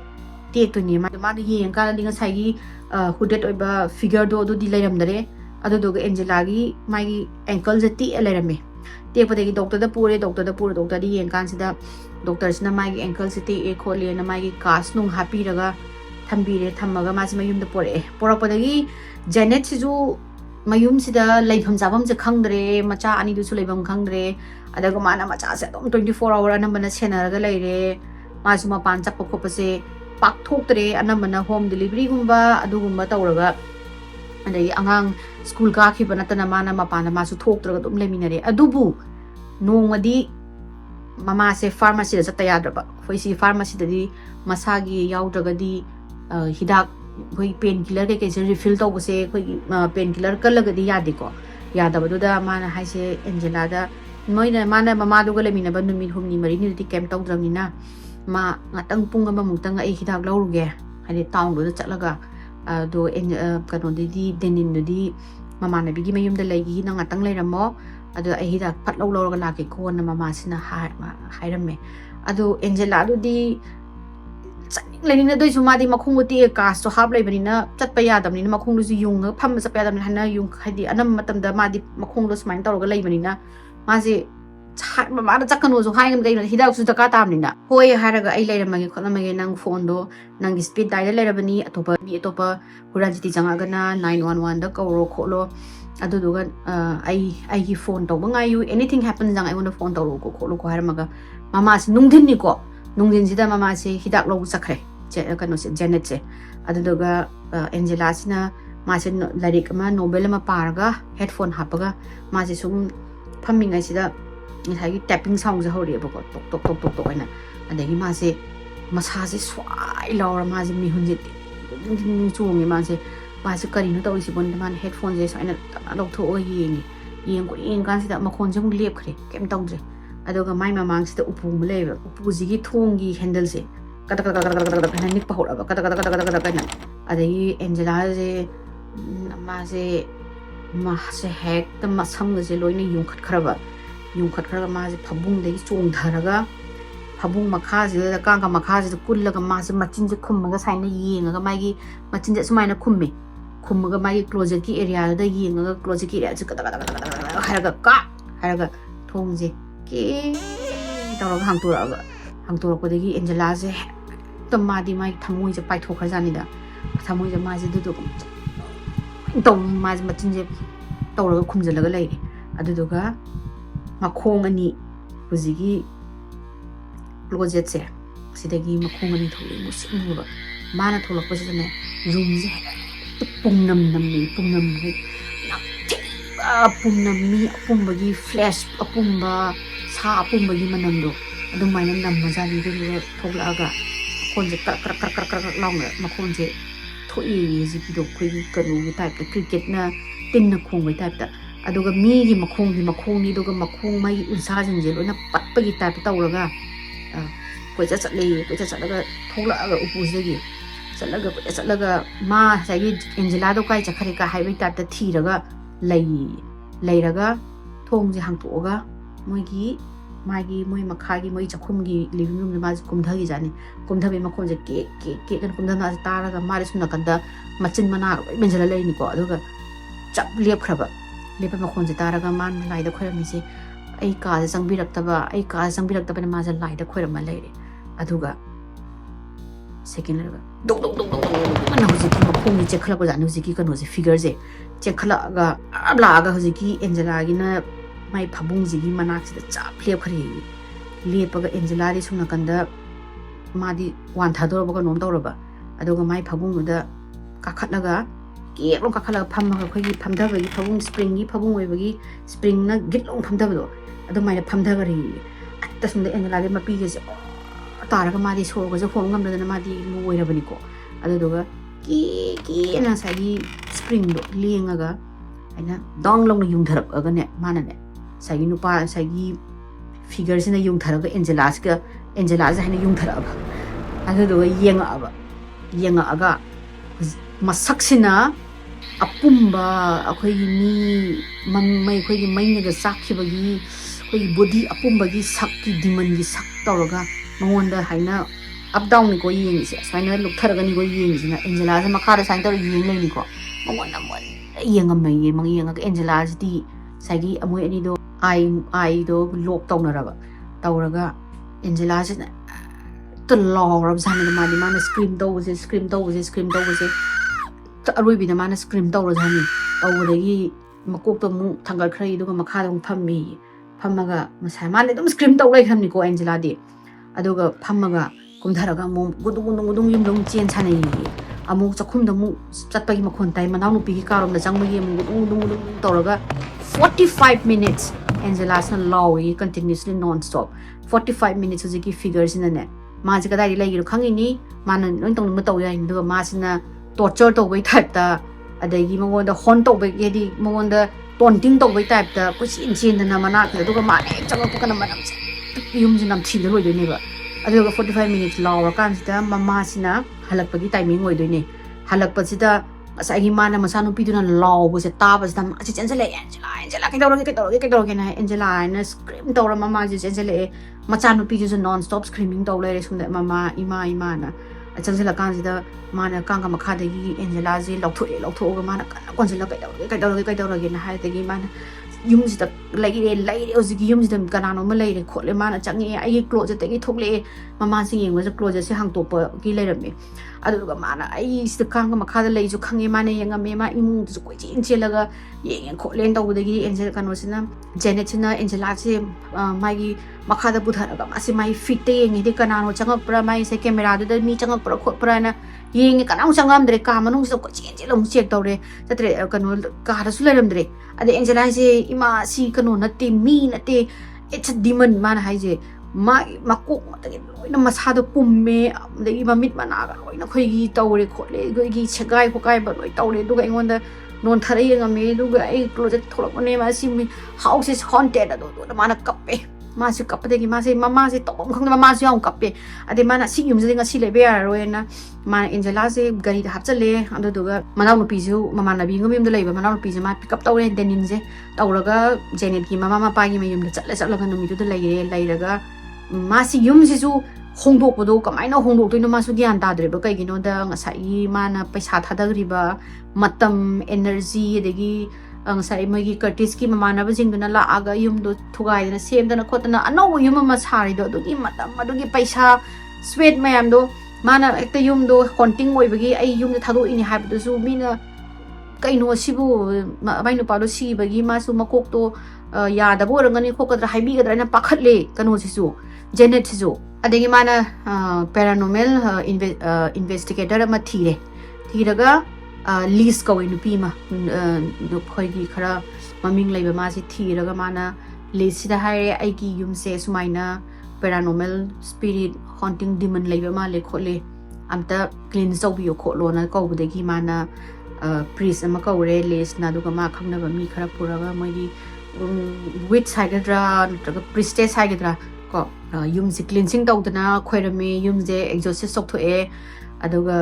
टेक्तोनी माना येंगानदि ngasai हुडेड ओइबा फिगर दो दुदि लैरमदरे अदुदुगा एंजेलागी माइगी एंकल जे टी लैरमे टेकपदगी डॉक्टर डॉक्टर दि येंगानसिदा डॉक्टर सिना माइगी एंकल से टे खोले ना माइगी कास नुंग हापीरगा थम्बीरे थम्मगा मासे मयुमदा पोरपदगी जेनेट सिजु मयुमसिदा लैफम जाबम जे खंगद्रे मचा अनि दुसु लैफम खंगद्रे अदगा माना मचा से एकदम 24 आवर अनमना सेनरगा लैरे मासु मपान चक्प खोपसे पाकथोक्तरे अनमना होम डिलीवरी गुम्बा अदुगुम्बा तौरगा अदगी अंगांग स्कूल काखिबा नतना माना मपाना मासु थोक्तरगा दुम लेमिनरे अदुबु नोंगदी ममासे फार्मेसी जता याद्रबा फोइसी फार्मेसी ददी मसागी याउद्रगदी हिदाक कोई पेन किलर के रिफिल तौबसे कोई पेन किलर कलगदी यादेको यादबदुदा माना हाइसे एंजेलादा मोइना माना ममादुगा लेमिनबा नुमित हुमनि मरिनिदि कैम तौद्रमनिना मा ngatang pung ama mutang ai hidak lauruge hali taung do chatlaga do kano di denin di mamana bigi mayum da legi na ngatang leiramo ado ai hidak phat lauraga lake ko na mama sina hairame ado angela do di learning the dois madi makhunguti cast to have laborina chat payadam in makhungus yung pam sapadam hana yung hadi anam matam the madi makhungus mind toroga laborina mazi mama chakano so haingam dai hidak su taka tamnina hoi haraga ai lairamagi khonamagi nang phone do nang speed dial lairabani atopa mi atopa huranjiti jangaga na 911 da kawro kholo aduduga ai gi phone to bangai you anything happens jang I want to phone to ko kholo ko haramaga mama si nungdin ni ko nungdin sida mama si hidak lo sakre je kano se janet se aduduga angela sina ma se larik ma nobel ma paraga headphone hapaga ma se sum phammingai sida ngai tapping sound je hori ba ko tok tok tok tok aina adagi ma se masase swai laura ma se mi hunje ni chungi ma se kari no tawi si bon man headphone je saina lo tho o yeng ko ing kan sida makhon jung lep khre kem tawje adoga mai mamang sida upu mle upu ji gi thongi handle se kata kata kata kata kata nik pa hora kata kata kata kata kata adagi angela je ma se hek ta masam je loina yung khat khara ma je phabung dei chong dharaga phabung makha je da ka makha je kullaga ma se machin je khumma saina yenga mai gi machin je sumaina khummi khummaga mai closet ki area da yenga closet ki area je kata kata kata haraga thongje ke tawra hangtura ko degi angela je tamadi mai thamoi je pai thokha jani da thamoi je ma je du tong ma je machin je tawra khumjalaga lai aduduga makhong ani huzigi closet se sidagi makhong ani tholi musinga mana tholak pasine room je pungnam ni pungnami apumbagi flash apumba sa apumbagi manamdo adum mai nam majani du thoklaga khonje kar launga makhonje thoi ji bido khoi kanu gi type cricket na tin na khong bai type ta aduga mi gi makhong ni duga makhong mai unsa jin je loina patpagi type tawraga koi chatlaga thoklaga upuzegi chatlaga ma sagi angela do kai chakhari ka haibai type ta thiraga leiraga thongje hangtoga moigi moi makhagi moi chakhumgi living room ma kumdhagi jani kumdhabi makhonje ke kan kumdhana taraga mari sumna kanda machin mana menjala leini ko aduga chap lep khraba lepa makhonje taraga man laida khoirami se ai ka jangbirakta ba ma ja laida khoirama leire aduga second level dong na hojiki makhongi chekhla ko jani hojiki kan hoje figure je chekhla ga abla ga hojiki angela gi na mai phabung jigi manak sida chap lep khari lepaga angela ri sumna kanda madi wan thador ba nom tawraba aduga mai phabung da kakhatlaga ke long kakhala phamma khoi gi phamda gi phabung spring gi phabung oi bagi spring na git long phamda do adu mai phamda gari atta sumda angela gi mapi ge taraga madi so ga jo phom ngam da madi loi rabani ko aduga ki na sagi spring do lengaga aina dong long yung tharap aga ne mana ne sagi nupa sagi figure sina yung tharaga angela ja hina yung tharaba aduga yenga aga masak sina apumba akhoi ni mai khoi gi mai ga sakhibagi khoi body apumba gi sakki diman gi sak tawraga mangonda haina up down ni ko yeng se saina luk tharaga ni ko yeng sina angela ja makara sain tar yeng lai ni ko mangonda mon yenga mai mang yenga angela ji sagi amoi ani do ai do lok tawraga angela ji to lorab jani ma di mana scream do se arui bina mana scream tawra jani tawdagi makok to mu thangal khrai do makha dong phammaga masai mane dum scream taw lai khamni ko angela di aduga phammaga kumtharaga mo gudung yum chen chanai amu chakhum da mu chatpagi makhon tai manaw nu pi karom da changmagi mu gudung tawraga 45 minutes angela san lawi continuously non stop 45 minutes hojiki figures in ne ma ji kadai lai gi khangi ni mana noi tong ma taw yai do ma sina torture to bai type ta adagi mangon da hon to bai yedi mangon da taunting to bai type ta ko chin na mana ka do ma ne chang ko kana manam yum jinam thi de loi de ne ba aduga 45 minutes law kan sida mama sina halakpagi timing oi doine halakpa sida asagi mana masanu piduna law bo se ta ba sida ma chi angela kai tawra na angela na scream tawra mama ji angela machanu pidu non stop screaming tawla re sunda mama ima na ꯆꯪꯁꯤꯜꯂꯀꯥꯟꯁꯤꯗ ꯃꯥꯅ ꯀꯥꯡꯒ ꯃꯈꯥꯗꯒꯤ ꯑꯦꯟꯖꯦꯂꯥꯁꯦ ꯂꯧꯊꯣꯛꯑꯒ ꯃꯥꯅ ꯀꯟꯅ ꯀꯣꯟꯁꯤꯜꯂꯒ ꯀꯩꯗꯧꯔꯒꯦꯅ ꯍꯥꯏꯔꯗꯒꯤ ꯃꯥꯅ ꯌꯨꯝꯁꯤꯗ ꯂꯩꯔꯦ ꯍꯧꯖꯤꯛꯀꯤ ꯌꯨꯝꯁꯤꯗ ꯀꯅꯥꯅꯣꯝꯃ ꯂꯩꯔꯦ ꯈꯣꯠꯂꯦ ꯃꯥꯅ ꯆꯪꯉꯛꯑꯦ ꯑꯩꯒꯤ ꯀ꯭ꯂꯣꯖꯦꯠꯇꯒꯤ ꯊꯣꯛꯂꯛꯑꯦ ꯃꯃꯥꯁꯦ ꯌꯦꯡꯕꯁꯦ ꯀ꯭ꯂꯣꯖꯦꯠꯁꯦ ꯍꯥꯡꯇꯣꯛꯄꯒꯤ ꯂꯩꯔꯝꯃꯦ ꯑꯗꯨꯗꯨꯒ ꯃꯥꯅ ꯑꯩ ꯁꯤꯗ ꯀꯥꯡꯒ ꯃꯈꯥꯗ ꯂꯩꯁꯨ ꯈꯪꯉꯦ ꯃꯥꯅ ꯌꯦꯡꯉꯝꯃꯦ ꯃꯥ ꯏꯃꯨꯡꯗꯨꯁꯨ ꯀꯣꯏꯆꯦꯟ ꯆꯦꯜꯂꯒ ꯌꯦꯡꯉꯦ ꯈꯣꯠꯂꯦꯅ ꯇꯧꯕꯗꯒꯤ ꯀꯩꯅꯣꯁꯤꯅ ꯖꯦꯅꯦꯠꯁꯤꯅ ꯑꯦꯟꯖꯦꯂꯥꯁꯦ ꯃꯥꯒꯤ ꯃꯈꯥꯗ ꯄꯨꯊꯔꯒ ꯃꯥꯁꯦ ꯃꯥꯒꯤ ꯐꯤꯠꯇ ꯌꯦꯡꯉꯦꯗꯤ ꯀꯅꯥꯅꯣ ꯆꯪꯉꯛꯄ꯭ꯔꯥ ꯃꯥꯒꯤꯁꯦ ꯀꯦꯃꯦꯔꯥꯗꯨꯗ ꯃꯤ ꯆꯪꯉꯛꯄ꯭ꯔꯥ ꯈꯣꯠꯄ꯭ꯔꯥꯅ ꯌꯦꯡꯉꯦ ꯀꯅꯥꯃꯨꯛ ꯆꯪꯉꯝꯗ꯭ꯔꯦ ꯀꯥ ꯃꯅꯨꯡꯁꯤꯗ ꯀꯣꯏꯆꯦꯟ ꯆꯦꯜ ꯑꯃꯨꯛ ꯆꯦꯛ ꯇꯧꯔꯦ ꯆꯠꯇ꯭ꯔꯦ ꯀꯩꯅꯣ ꯀꯥꯗꯁꯨ ꯂꯩꯔꯝꯗ꯭ꯔꯦ ꯑꯗꯩ ꯑꯦꯟꯖꯦꯂꯥꯁꯦ ꯏꯃꯥ ꯁꯤ ꯀꯩꯅꯣ ꯅꯠꯇꯦ ꯃꯤ ꯅꯠꯇꯦ ꯏꯠꯁ ꯑ ꯗꯤꯃꯟ ꯃꯥꯅ ꯍꯥꯏꯁꯦ ꯃꯥꯒꯤ ꯃꯀꯣꯛ ꯃꯇꯒꯤ ꯂꯣꯏꯅ ꯃꯁꯥꯗ ꯄꯨꯝꯃꯦ ꯑꯗꯒꯤ ꯃꯃꯤꯠ ꯃꯅꯥꯒ ꯂꯣꯏꯅ ꯑꯩꯈꯣꯏꯒꯤ ꯇꯧꯔꯦ ꯈꯣꯠꯂꯦ ꯑꯩꯈꯣꯏꯒꯤ ꯁꯦꯒꯥꯏ ꯈꯣꯠꯀꯥꯏꯕ ꯂꯣꯏ ꯇꯧꯔꯦ ꯑꯗꯨꯒ ꯑꯩꯉꯣꯟꯗ ꯅꯣꯟꯊꯔ ꯌꯦꯡꯉꯝꯃꯦ ꯑꯗꯨꯒ ꯑꯩ ꯀ꯭ꯂꯣꯖꯦꯠ ꯊꯣꯛꯂꯛꯄꯅꯦ ꯃꯥꯁꯤ ꯍꯥꯎꯁ ꯏꯁ ꯍꯣꯟꯇꯦꯠ ꯑꯗꯨꯗ ꯃꯥꯅ ꯀꯞꯄꯦ ꯃꯥꯁꯤ ꯀꯞꯄꯗꯒꯤ ꯃꯥꯁꯦ ꯃꯃꯥꯁꯦ ꯇꯧꯐꯝ ꯈꯪꯗꯦ ꯃꯃꯥꯁꯨ ꯌꯥꯝ ꯀꯞꯄꯦ ꯑꯗꯩ ꯃꯥꯅ ꯁꯤ ꯌꯨꯝꯁꯤꯗꯤ ꯉꯁꯤ ꯂꯩꯕ ꯌꯥꯔꯔꯣꯏꯅ ꯃꯥꯅ ꯑꯦꯟꯖꯦꯂꯥꯁꯦ ꯒꯥꯔꯤꯗ ꯍꯥꯞꯆꯜꯂꯦ ꯑꯗꯨꯗꯨꯒ ꯃꯅꯥꯎꯅꯨꯄꯤꯁꯨ ꯃꯃꯥꯟꯅꯕꯤ ꯃꯌꯨꯝꯗ ꯂꯩꯕ ꯃꯅꯥꯎꯅꯨꯄꯤꯁꯦ ꯃꯥ ꯄꯤꯛꯑꯞ ꯇꯧꯔꯦ ꯗꯦꯅꯤꯟꯁꯦ ꯇꯧꯔꯒ ꯖꯦꯅꯦꯠꯀꯤ ꯃꯃꯥ ꯃꯄꯥꯒꯤ ꯃꯌꯨꯝꯗ ꯆꯠꯂꯒ ꯅꯨꯃꯤꯠꯇꯨꯗ ꯂꯩꯔꯒ ꯃꯥꯁꯤ ꯌꯨꯝꯁꯤꯁꯨ ꯍꯣꯡꯗꯣꯛꯄꯗꯣ ꯀꯃꯥꯏꯅ ꯍꯣꯡꯗꯣꯛꯇꯣꯏꯅꯣ ꯃꯥꯁꯨ ꯒ꯭ꯌꯥꯟ ꯇꯥꯗ꯭ꯔꯦꯕ ꯀꯩꯒꯤꯅꯣꯗ ꯉꯁꯥꯏꯒꯤ ꯃꯥꯅ ꯄꯩꯁꯥ ꯊꯥꯗꯈ꯭ꯔꯤꯕ ꯃꯇꯝ ꯑꯦꯅꯔꯖꯤ ꯑꯗꯒꯤ ꯉꯁꯥꯏ ꯃꯣꯏꯒꯤ ꯀꯔꯇꯤꯁꯀꯤ ꯃꯃꯥꯟꯅꯕꯁꯤꯡꯗꯨꯅ ꯂꯥꯛꯑꯒ ꯌꯨꯝꯗꯣ ꯊꯨꯒꯥꯏꯗꯅ ꯁꯦꯝꯗꯅ ꯈꯣꯠꯇꯅ ꯑꯅꯧꯕ ꯌꯨꯝ ꯑꯃ ꯁꯥꯔꯤꯗꯣ ꯑꯗꯨꯒꯤ ꯃꯇꯝ ꯑꯗꯨꯒꯤ ꯄꯩꯁꯥ ꯁ꯭ꯋꯦꯠ ꯃꯌꯥꯝꯗꯣ ꯃꯥꯅ ꯍꯦꯛꯇ ꯌꯨꯝꯗꯣ ꯍꯣꯟꯇꯤꯡ ꯑꯣꯏꯕꯒꯤ ꯑꯩ ꯌꯨꯝꯗ ꯊꯥꯗꯣꯛꯏꯅꯤ ꯍꯥꯏꯕꯗꯨꯁꯨ ꯃꯤꯅ ꯀꯩꯅꯣ ꯁꯤꯕꯨ ꯃꯥꯏ ꯅꯨꯄꯥꯗꯣ ꯁꯤꯕꯒꯤ ꯃꯥꯁꯨ ꯃꯀꯣꯛꯇꯣ ꯌꯥꯗꯕ ꯑꯣꯏꯔꯝꯒꯅꯤ ꯈꯣꯠꯀꯗ꯭ꯔꯥ ꯍꯥꯏꯕꯤꯒꯗ꯭ꯔꯥ ꯍꯥꯏꯅ ꯄꯥꯈꯠꯂꯦ ꯀꯩꯅꯣꯁꯤꯁꯨ ꯖꯦꯅꯦꯠꯁꯤꯁꯨ ꯑꯗꯒꯤ ꯃꯥꯅ ꯄꯦꯔꯥꯅꯣꯃꯦꯜ ꯏꯟꯚꯦꯁꯇꯤꯒꯦꯇꯔ ꯑꯃ ꯊꯤꯔꯒ ꯂꯤꯁ ꯀꯧꯋꯦ ꯅꯨꯄꯤ ꯑꯃ ꯑꯩꯈꯣꯏꯒꯤ ꯈꯔ ꯃꯃꯤꯡ ꯂꯩꯕ ꯃꯥꯁꯤ ꯊꯤꯔꯒ ꯃꯥꯅ ꯂꯤꯁꯁꯤꯗ ꯍꯥꯏꯔꯦ ꯑꯩꯒꯤ ꯌꯨꯝꯁꯦ ꯁꯨꯃꯥꯏꯅ ꯄꯦꯔꯥꯅꯣꯃꯦꯜ ꯁ꯭ꯄꯤꯔꯤꯠ ꯍꯣꯟꯇꯤꯡ ꯗꯤꯃꯟ ꯂꯩꯕ ꯃꯥꯜꯂꯦ ꯈꯣꯠꯂꯦ ꯑꯝꯇ ꯀ꯭ꯂꯤꯟꯁ ꯇꯧꯕꯤꯌꯣ ꯈꯣꯠꯂꯣꯅ ꯀꯧꯕꯗꯒꯤ ꯃꯥꯅ ꯄ꯭ꯔꯤꯁ ꯑꯃ ꯀꯧꯔꯦ ꯂꯤꯁꯅ ꯑꯗꯨꯒ ꯃꯥ ꯈꯪꯅꯕ ꯃꯤ ꯈꯔ ꯄꯨꯔꯒ ꯃꯣꯏꯒꯤ ꯋꯤꯠꯁ ꯍꯥꯏꯒꯗ꯭ꯔꯥ ꯅꯠꯇ꯭ꯔꯒ ꯄ꯭रिꯁꯇꯦꯁ ꯍꯥꯏꯒꯗ꯭ꯔꯥ ꯀꯣ ꯌꯨꯝꯁꯦ ꯀ꯭ꯂꯤꯟꯁꯤꯡ ꯇꯧꯗꯅ ꯈꯣꯏꯔꯝꯃꯦ ꯌꯨꯝꯁꯦ ꯑꯦꯛꯖꯣꯁꯤꯁ ꯇꯧꯊꯣꯛꯑꯦ ꯑꯗꯨꯒ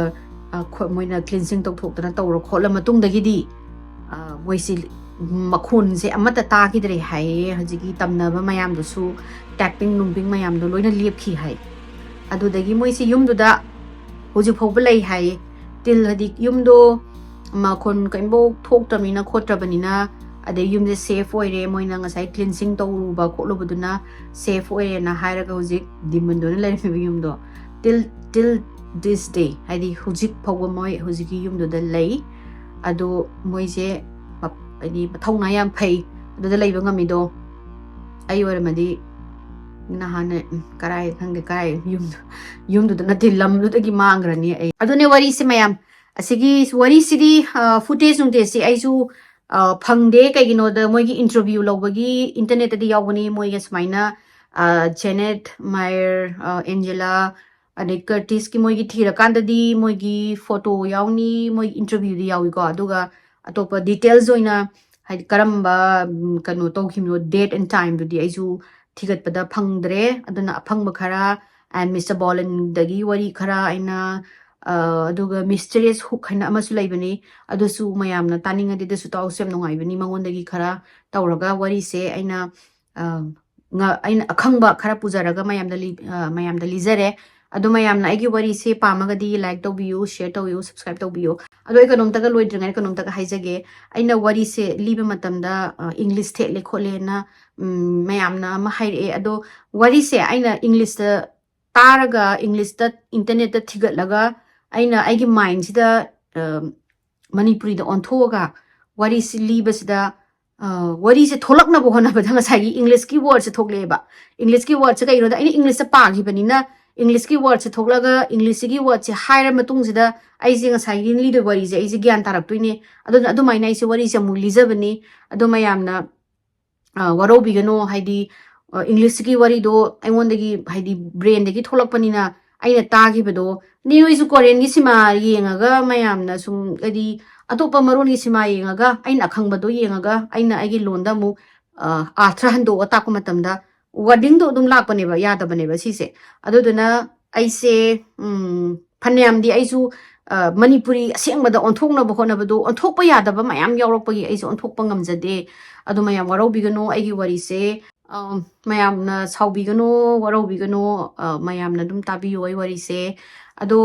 ꯃꯣꯏꯅ ꯀ꯭ꯂꯤꯟꯁꯤꯡ ꯇꯧꯊꯣꯛꯇꯅ ꯇꯧꯔ ꯈꯣꯠꯂ ꯃꯇꯨꯡꯗꯒꯤꯗꯤ ꯃꯣꯏꯁꯤ ꯃꯈꯣꯟꯁꯦ ꯑꯃꯠꯇ ꯇꯥꯈꯤꯗ꯭ꯔꯦ ꯍꯥꯏꯌꯦ ꯍꯧꯖꯤꯛꯀꯤ ꯇꯝꯅꯕ ꯃꯌꯥꯝꯗꯨꯁꯨ ꯇꯦꯞꯄꯤꯡ ꯅꯨꯡꯕꯤꯡ ꯃꯌꯥꯝꯗꯣ ꯂꯣꯏꯅ ꯂꯦꯞꯈꯤ ꯍꯥꯏ ꯑꯗꯨꯗꯒꯤ ꯃꯣꯏꯁꯤ ꯌꯨꯝꯗꯨꯗ ꯍꯧꯖꯤꯛ ꯐꯥꯎꯕ ꯂꯩ ꯍꯥꯏꯌꯦ ꯇꯤꯜ ꯍꯥꯏꯗꯤ ꯌꯨꯝꯗꯣ ꯃꯈꯣꯟ ꯀꯩꯝꯐꯧ ꯊꯣꯛꯇ꯭ꯔꯕꯅꯤꯅ ꯈꯣꯠꯇ꯭ꯔꯕꯅꯤ나 ꯑꯗꯩ ꯌꯨꯝꯁꯦ ꯁꯦꯐ ꯑꯣꯏꯔꯦ ꯃꯣꯏꯅ ꯉꯁꯥꯏ ꯀ꯭ꯂꯤꯟꯁꯤꯡ ꯇꯧꯔꯨꯕ ꯈꯣꯠꯂꯨꯕꯗꯨꯅ ꯁꯦꯐ ꯑꯣꯏꯔꯦꯅ ꯍꯥꯏꯔꯒ ꯍꯧꯖꯤꯛ ꯗꯤꯃꯟꯗꯨꯅ ꯂꯩꯔꯝꯃꯤꯕ ꯌꯨꯝꯗꯣ ꯇꯤꯜ ꯗꯤꯁ ꯗꯦ ꯍꯥꯏꯗꯤ ꯍꯧꯖꯤꯛ ꯐꯥꯎꯕ ꯃꯣꯏ ꯍꯧꯖꯤꯛꯀꯤ ꯌꯨꯝꯗꯨꯗ ꯂꯩ ꯑꯗꯣ ꯃꯣꯏꯁꯦ ꯍꯥꯏꯗꯤ ꯃꯊꯧꯅꯥ ꯌꯥꯝ ꯐꯩ ꯑꯗꯨꯗ ꯂꯩꯕ ꯉꯝꯃꯤꯗꯣ ꯑꯩ ꯑꯣꯏꯔꯝꯃꯗꯤ ꯅꯍꯥꯟꯅ ꯀꯔꯥꯏ ꯈꯪꯗꯦ ꯀꯔꯥꯏ ꯌꯨꯝꯗꯨꯗ ꯅꯠꯇꯦ ꯂꯝꯗꯨꯗꯒꯤ ꯃꯥꯡꯈ꯭ꯔꯅꯤ ꯑꯩ ꯑꯗꯨꯅꯦ ꯋꯥꯔꯤꯁꯦ ꯃꯌꯥꯝ ꯑꯁꯤꯒꯤ ꯋꯥꯔꯤꯁꯤꯗꯤ ꯐꯨꯇꯦꯖ ꯅꯨꯡꯇꯦꯖꯁꯤ ꯑꯩꯁꯨ ꯐꯪꯗꯦ ꯀꯩꯒꯤꯅꯣꯗ ꯃꯣꯏꯒꯤ ꯏꯟꯇꯔꯚ꯭ꯌꯨ ꯂꯧꯕꯒꯤ ꯏꯟꯇꯔꯅꯦꯠꯇꯗꯤ ꯌꯥꯎꯕꯅꯤ ꯃꯣꯏꯒ ꯁꯨꯃꯥꯏꯅ ꯖꯦꯅꯦꯠ ꯃꯥꯌꯔ ꯑꯦꯟꯖꯦꯂꯥ ꯑꯗꯩ ꯀꯔꯇꯤꯁꯀꯤ ꯃꯣꯏꯒꯤ ꯊꯤꯔꯀꯥꯟꯗꯗꯤ ꯃꯣꯏꯒꯤ ꯐꯣꯇꯣ ꯌꯥꯎꯅꯤ ꯃꯣꯏꯒꯤ ꯏꯟꯇꯔꯚ꯭ꯌꯨꯗꯤ ꯌꯥꯎꯏꯀꯣ ꯑꯗꯨꯒ ꯑꯇꯣꯞꯄ ꯗꯤꯇꯦꯜꯁ ꯑꯣꯏꯅ ꯍꯥꯏꯗꯤ ꯀꯔꯝꯕ ꯀꯩꯅꯣ ꯇꯧꯈꯤꯕꯅꯣ ꯗꯦꯠ ꯑꯦꯟ ꯇꯥꯏꯝꯗꯨꯗꯤ ꯑꯩꯁꯨ ꯊꯤꯒꯠꯄꯗ ꯐꯪꯗ꯭ꯔꯦ ꯑꯗꯨꯅ ꯑꯐꯪꯕ ꯈꯔ ꯑꯦꯟ ꯃꯤꯁꯇꯔ ꯕꯣꯂꯤꯟꯗꯒꯤ ꯋꯥꯔꯤ ꯈꯔ ꯑꯩꯅ ꯑꯗꯨꯒ ꯃꯤꯁꯇꯔꯤꯌꯁ ꯍꯨꯛ ꯍꯥꯏꯅ ꯑꯃꯁꯨ ꯂꯩꯕꯅꯤ ꯑꯗꯨꯁꯨ ꯃꯌꯥꯝꯅ ꯇꯥꯅꯤꯡꯉꯗꯤ ꯑꯗꯨꯁꯨ ꯇꯥꯎꯁꯨ ꯌꯥꯝ ꯅꯨꯡꯉꯥꯏꯕꯅꯤ ꯃꯉꯣꯟꯗꯒꯤ ꯈꯔ ꯇꯧꯔꯒ ꯋꯥꯔꯤꯁꯦ ꯑꯩꯅ ꯑꯈꯪꯕ ꯈꯔ ꯄꯨꯖꯔꯒ ꯃꯌꯥꯝꯗ ꯂꯤꯖꯔꯦ ꯑꯗꯣ ꯃꯌꯥꯝꯅ ꯑꯩꯒꯤ ꯋꯥꯔꯤꯁꯦ ꯄꯥꯝꯃꯒꯗꯤ ꯂꯥꯏꯛ ꯇꯧꯕꯤꯌꯨ ꯁꯦꯌꯔ ꯇꯧꯕꯤꯌꯨ ꯁꯕꯁꯀ꯭ꯔꯥꯏꯕ ꯇꯧꯕꯤꯌꯨ ꯑꯗꯣ ꯑꯩ ꯀꯩꯅꯣꯝꯇꯒ ꯂꯣꯏꯗ꯭ꯔꯤꯉꯩꯗ ꯀꯩꯅꯣꯝꯇꯒ ꯍꯥꯏꯖꯒꯦ ꯑꯩꯅ ꯋꯥꯔꯤꯁꯦ ꯂꯤꯕ ꯃꯇꯝꯗ ꯏꯪꯂꯤꯁ ꯊꯦꯠꯂꯦ ꯈꯣꯠꯂꯦꯅ ꯃꯌꯥꯝꯅ ꯑꯃ ꯍꯥꯏꯔꯛꯑꯦ ꯑꯗꯣ ꯋꯥꯔꯤꯁꯦ ꯑꯩꯅ ꯏꯪꯂꯤꯁꯇ ꯇꯥꯔꯒ ꯏꯪꯂꯤꯁꯇ ꯏꯟꯇꯔꯅꯦꯠꯇ ꯊꯤꯒꯠꯂꯒ ꯑꯩꯅ ꯑꯩꯒꯤ ꯃꯥꯏꯟꯁꯤꯗ ꯃꯅꯤꯄꯨꯔꯤꯗ ꯑꯣꯟꯊꯣꯛꯑꯒ ꯋꯥꯔꯤꯁꯤ ꯂꯤꯕꯁꯤꯗ ꯋꯥꯔꯤꯁꯦ ꯊꯣꯛꯂꯛꯅꯕ ꯍꯣꯠꯅꯕꯗ ꯉꯁꯥꯏꯒꯤ ꯏꯪꯂꯤꯁꯀꯤ ꯋꯥꯔꯗꯁꯦ ꯊꯣꯛꯂꯛꯑꯦꯕ ꯏꯪꯂꯤꯁꯀꯤ ꯋꯥꯔꯗꯁꯦ ꯀꯩꯒꯤꯅꯣꯗ ꯑꯩꯅ ꯏꯪꯂꯤꯁꯇ ꯄꯥꯈꯤꯕꯅꯤꯅ ꯏꯪꯂꯤꯁꯀꯤ ꯋꯥꯔꯗꯁꯦ ꯊꯣꯛꯂꯒ ꯏꯪꯂꯤꯁꯁꯤꯒꯤ ꯋꯥꯔꯗꯁꯦ ꯍꯥꯏꯔ ꯃꯇꯨꯡꯁꯤꯗ ꯑꯩꯁꯦ ꯉꯁꯥꯏꯒꯤ ꯂꯤꯗꯣꯏ ꯋꯥꯔꯤꯁꯦ ꯑꯩꯁꯦ ꯒ꯭ꯌꯥꯟ ꯇꯥꯔꯛꯇꯣꯏꯅꯦ ꯑꯗꯨꯅ ꯑꯗꯨꯃꯥꯏꯅ ꯑꯩꯁꯦ ꯋꯥꯔꯤꯁꯦ ꯑꯃꯨꯛ ꯂꯤꯖꯕꯅꯤ ꯑꯗꯣ ꯃꯌꯥꯝꯅ ꯋꯥꯔꯧꯕꯤꯒꯅꯣ ꯍꯥꯏꯗꯤ ꯏꯪꯂꯤꯁꯀꯤ ꯋꯥꯔꯤꯗꯣ ꯑꯩꯉꯣꯟꯗꯒꯤ ꯍꯥꯏꯗꯤ ꯕ꯭ꯔꯦꯟꯗꯒꯤ ꯊꯣꯛꯂꯛꯄꯅꯤꯅ ꯑꯩꯅ ꯇꯥꯈꯤꯕꯗꯣ ꯅꯣꯏꯁꯨ ꯀꯣꯔꯤꯌꯟꯒꯤ ꯁꯤꯃꯥ ꯌꯦꯡꯉꯒ ꯃꯌꯥꯝꯅ ꯁꯨꯝ ꯍꯥꯏꯗꯤ ꯑꯇꯣꯞꯄ ꯃꯔꯣꯟꯒꯤ ꯁꯤꯃꯥ ꯌꯦꯡꯉꯒ ꯑꯩꯅ ꯑꯈꯪꯕꯗꯣ ꯌꯦꯡꯉꯒ ꯑꯩꯅ ꯑꯩꯒꯤ ꯂꯣꯟꯗ ꯑꯃꯨꯛ ꯑꯥꯔꯊ ꯍꯟꯗꯣꯛꯑ ꯇꯥꯛꯄ ꯃꯇꯝꯗ ꯋꯥꯔꯗꯤꯡꯗꯣ ꯑꯗꯨꯝ ꯂꯥꯛꯄꯅꯦꯕ ꯌꯥꯗꯕꯅꯦꯕ ꯁꯤꯁꯦ ꯑꯗꯨꯗꯨꯅ ꯑꯩꯁꯦ ꯐꯅꯌꯥꯝꯗꯤ ꯑꯩꯁꯨ ꯃꯅꯤꯄꯨꯔꯤ ꯑꯁꯦꯡꯕꯗ ꯑꯣꯟꯊꯣꯛꯅꯕ ꯍꯣꯠꯅꯕꯗꯣ ꯑꯣꯟꯊꯣꯛꯄ ꯌꯥꯗꯕ ꯃꯌꯥꯝ ꯌꯥꯎꯔꯛꯄꯒꯤ ꯑꯩꯁꯨ ꯑꯣꯟꯊꯣꯛꯄ ꯉꯝꯖꯗꯦ ꯑꯗꯣ ꯃꯌꯥꯝ ꯋꯥꯔꯧꯕꯤꯒꯅꯣ ꯑꯩꯒꯤ ꯋꯥꯔꯤꯁꯦ ꯃꯌꯥꯝꯅ ꯁꯥꯎꯕꯤꯒꯅꯣ ꯋꯥꯔꯧꯕꯤꯒꯅꯣ ꯃꯌꯥꯝꯅ ꯑꯗꯨꯝ ꯇꯥꯕꯤꯌꯣ ꯑꯩ ꯋꯥꯔꯤꯁꯦ ꯑꯗꯣ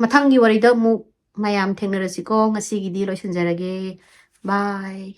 ꯃꯊꯪꯒꯤ ꯋꯥꯔꯤꯗ ꯑꯃꯨꯛ ꯃꯌꯥꯝ ꯊꯦꯡꯅꯔꯁꯤꯀꯣ ꯉꯁꯤꯒꯤꯗꯤ ꯂꯣꯏꯁꯤꯟꯖꯔꯒꯦ ꯕꯥꯏ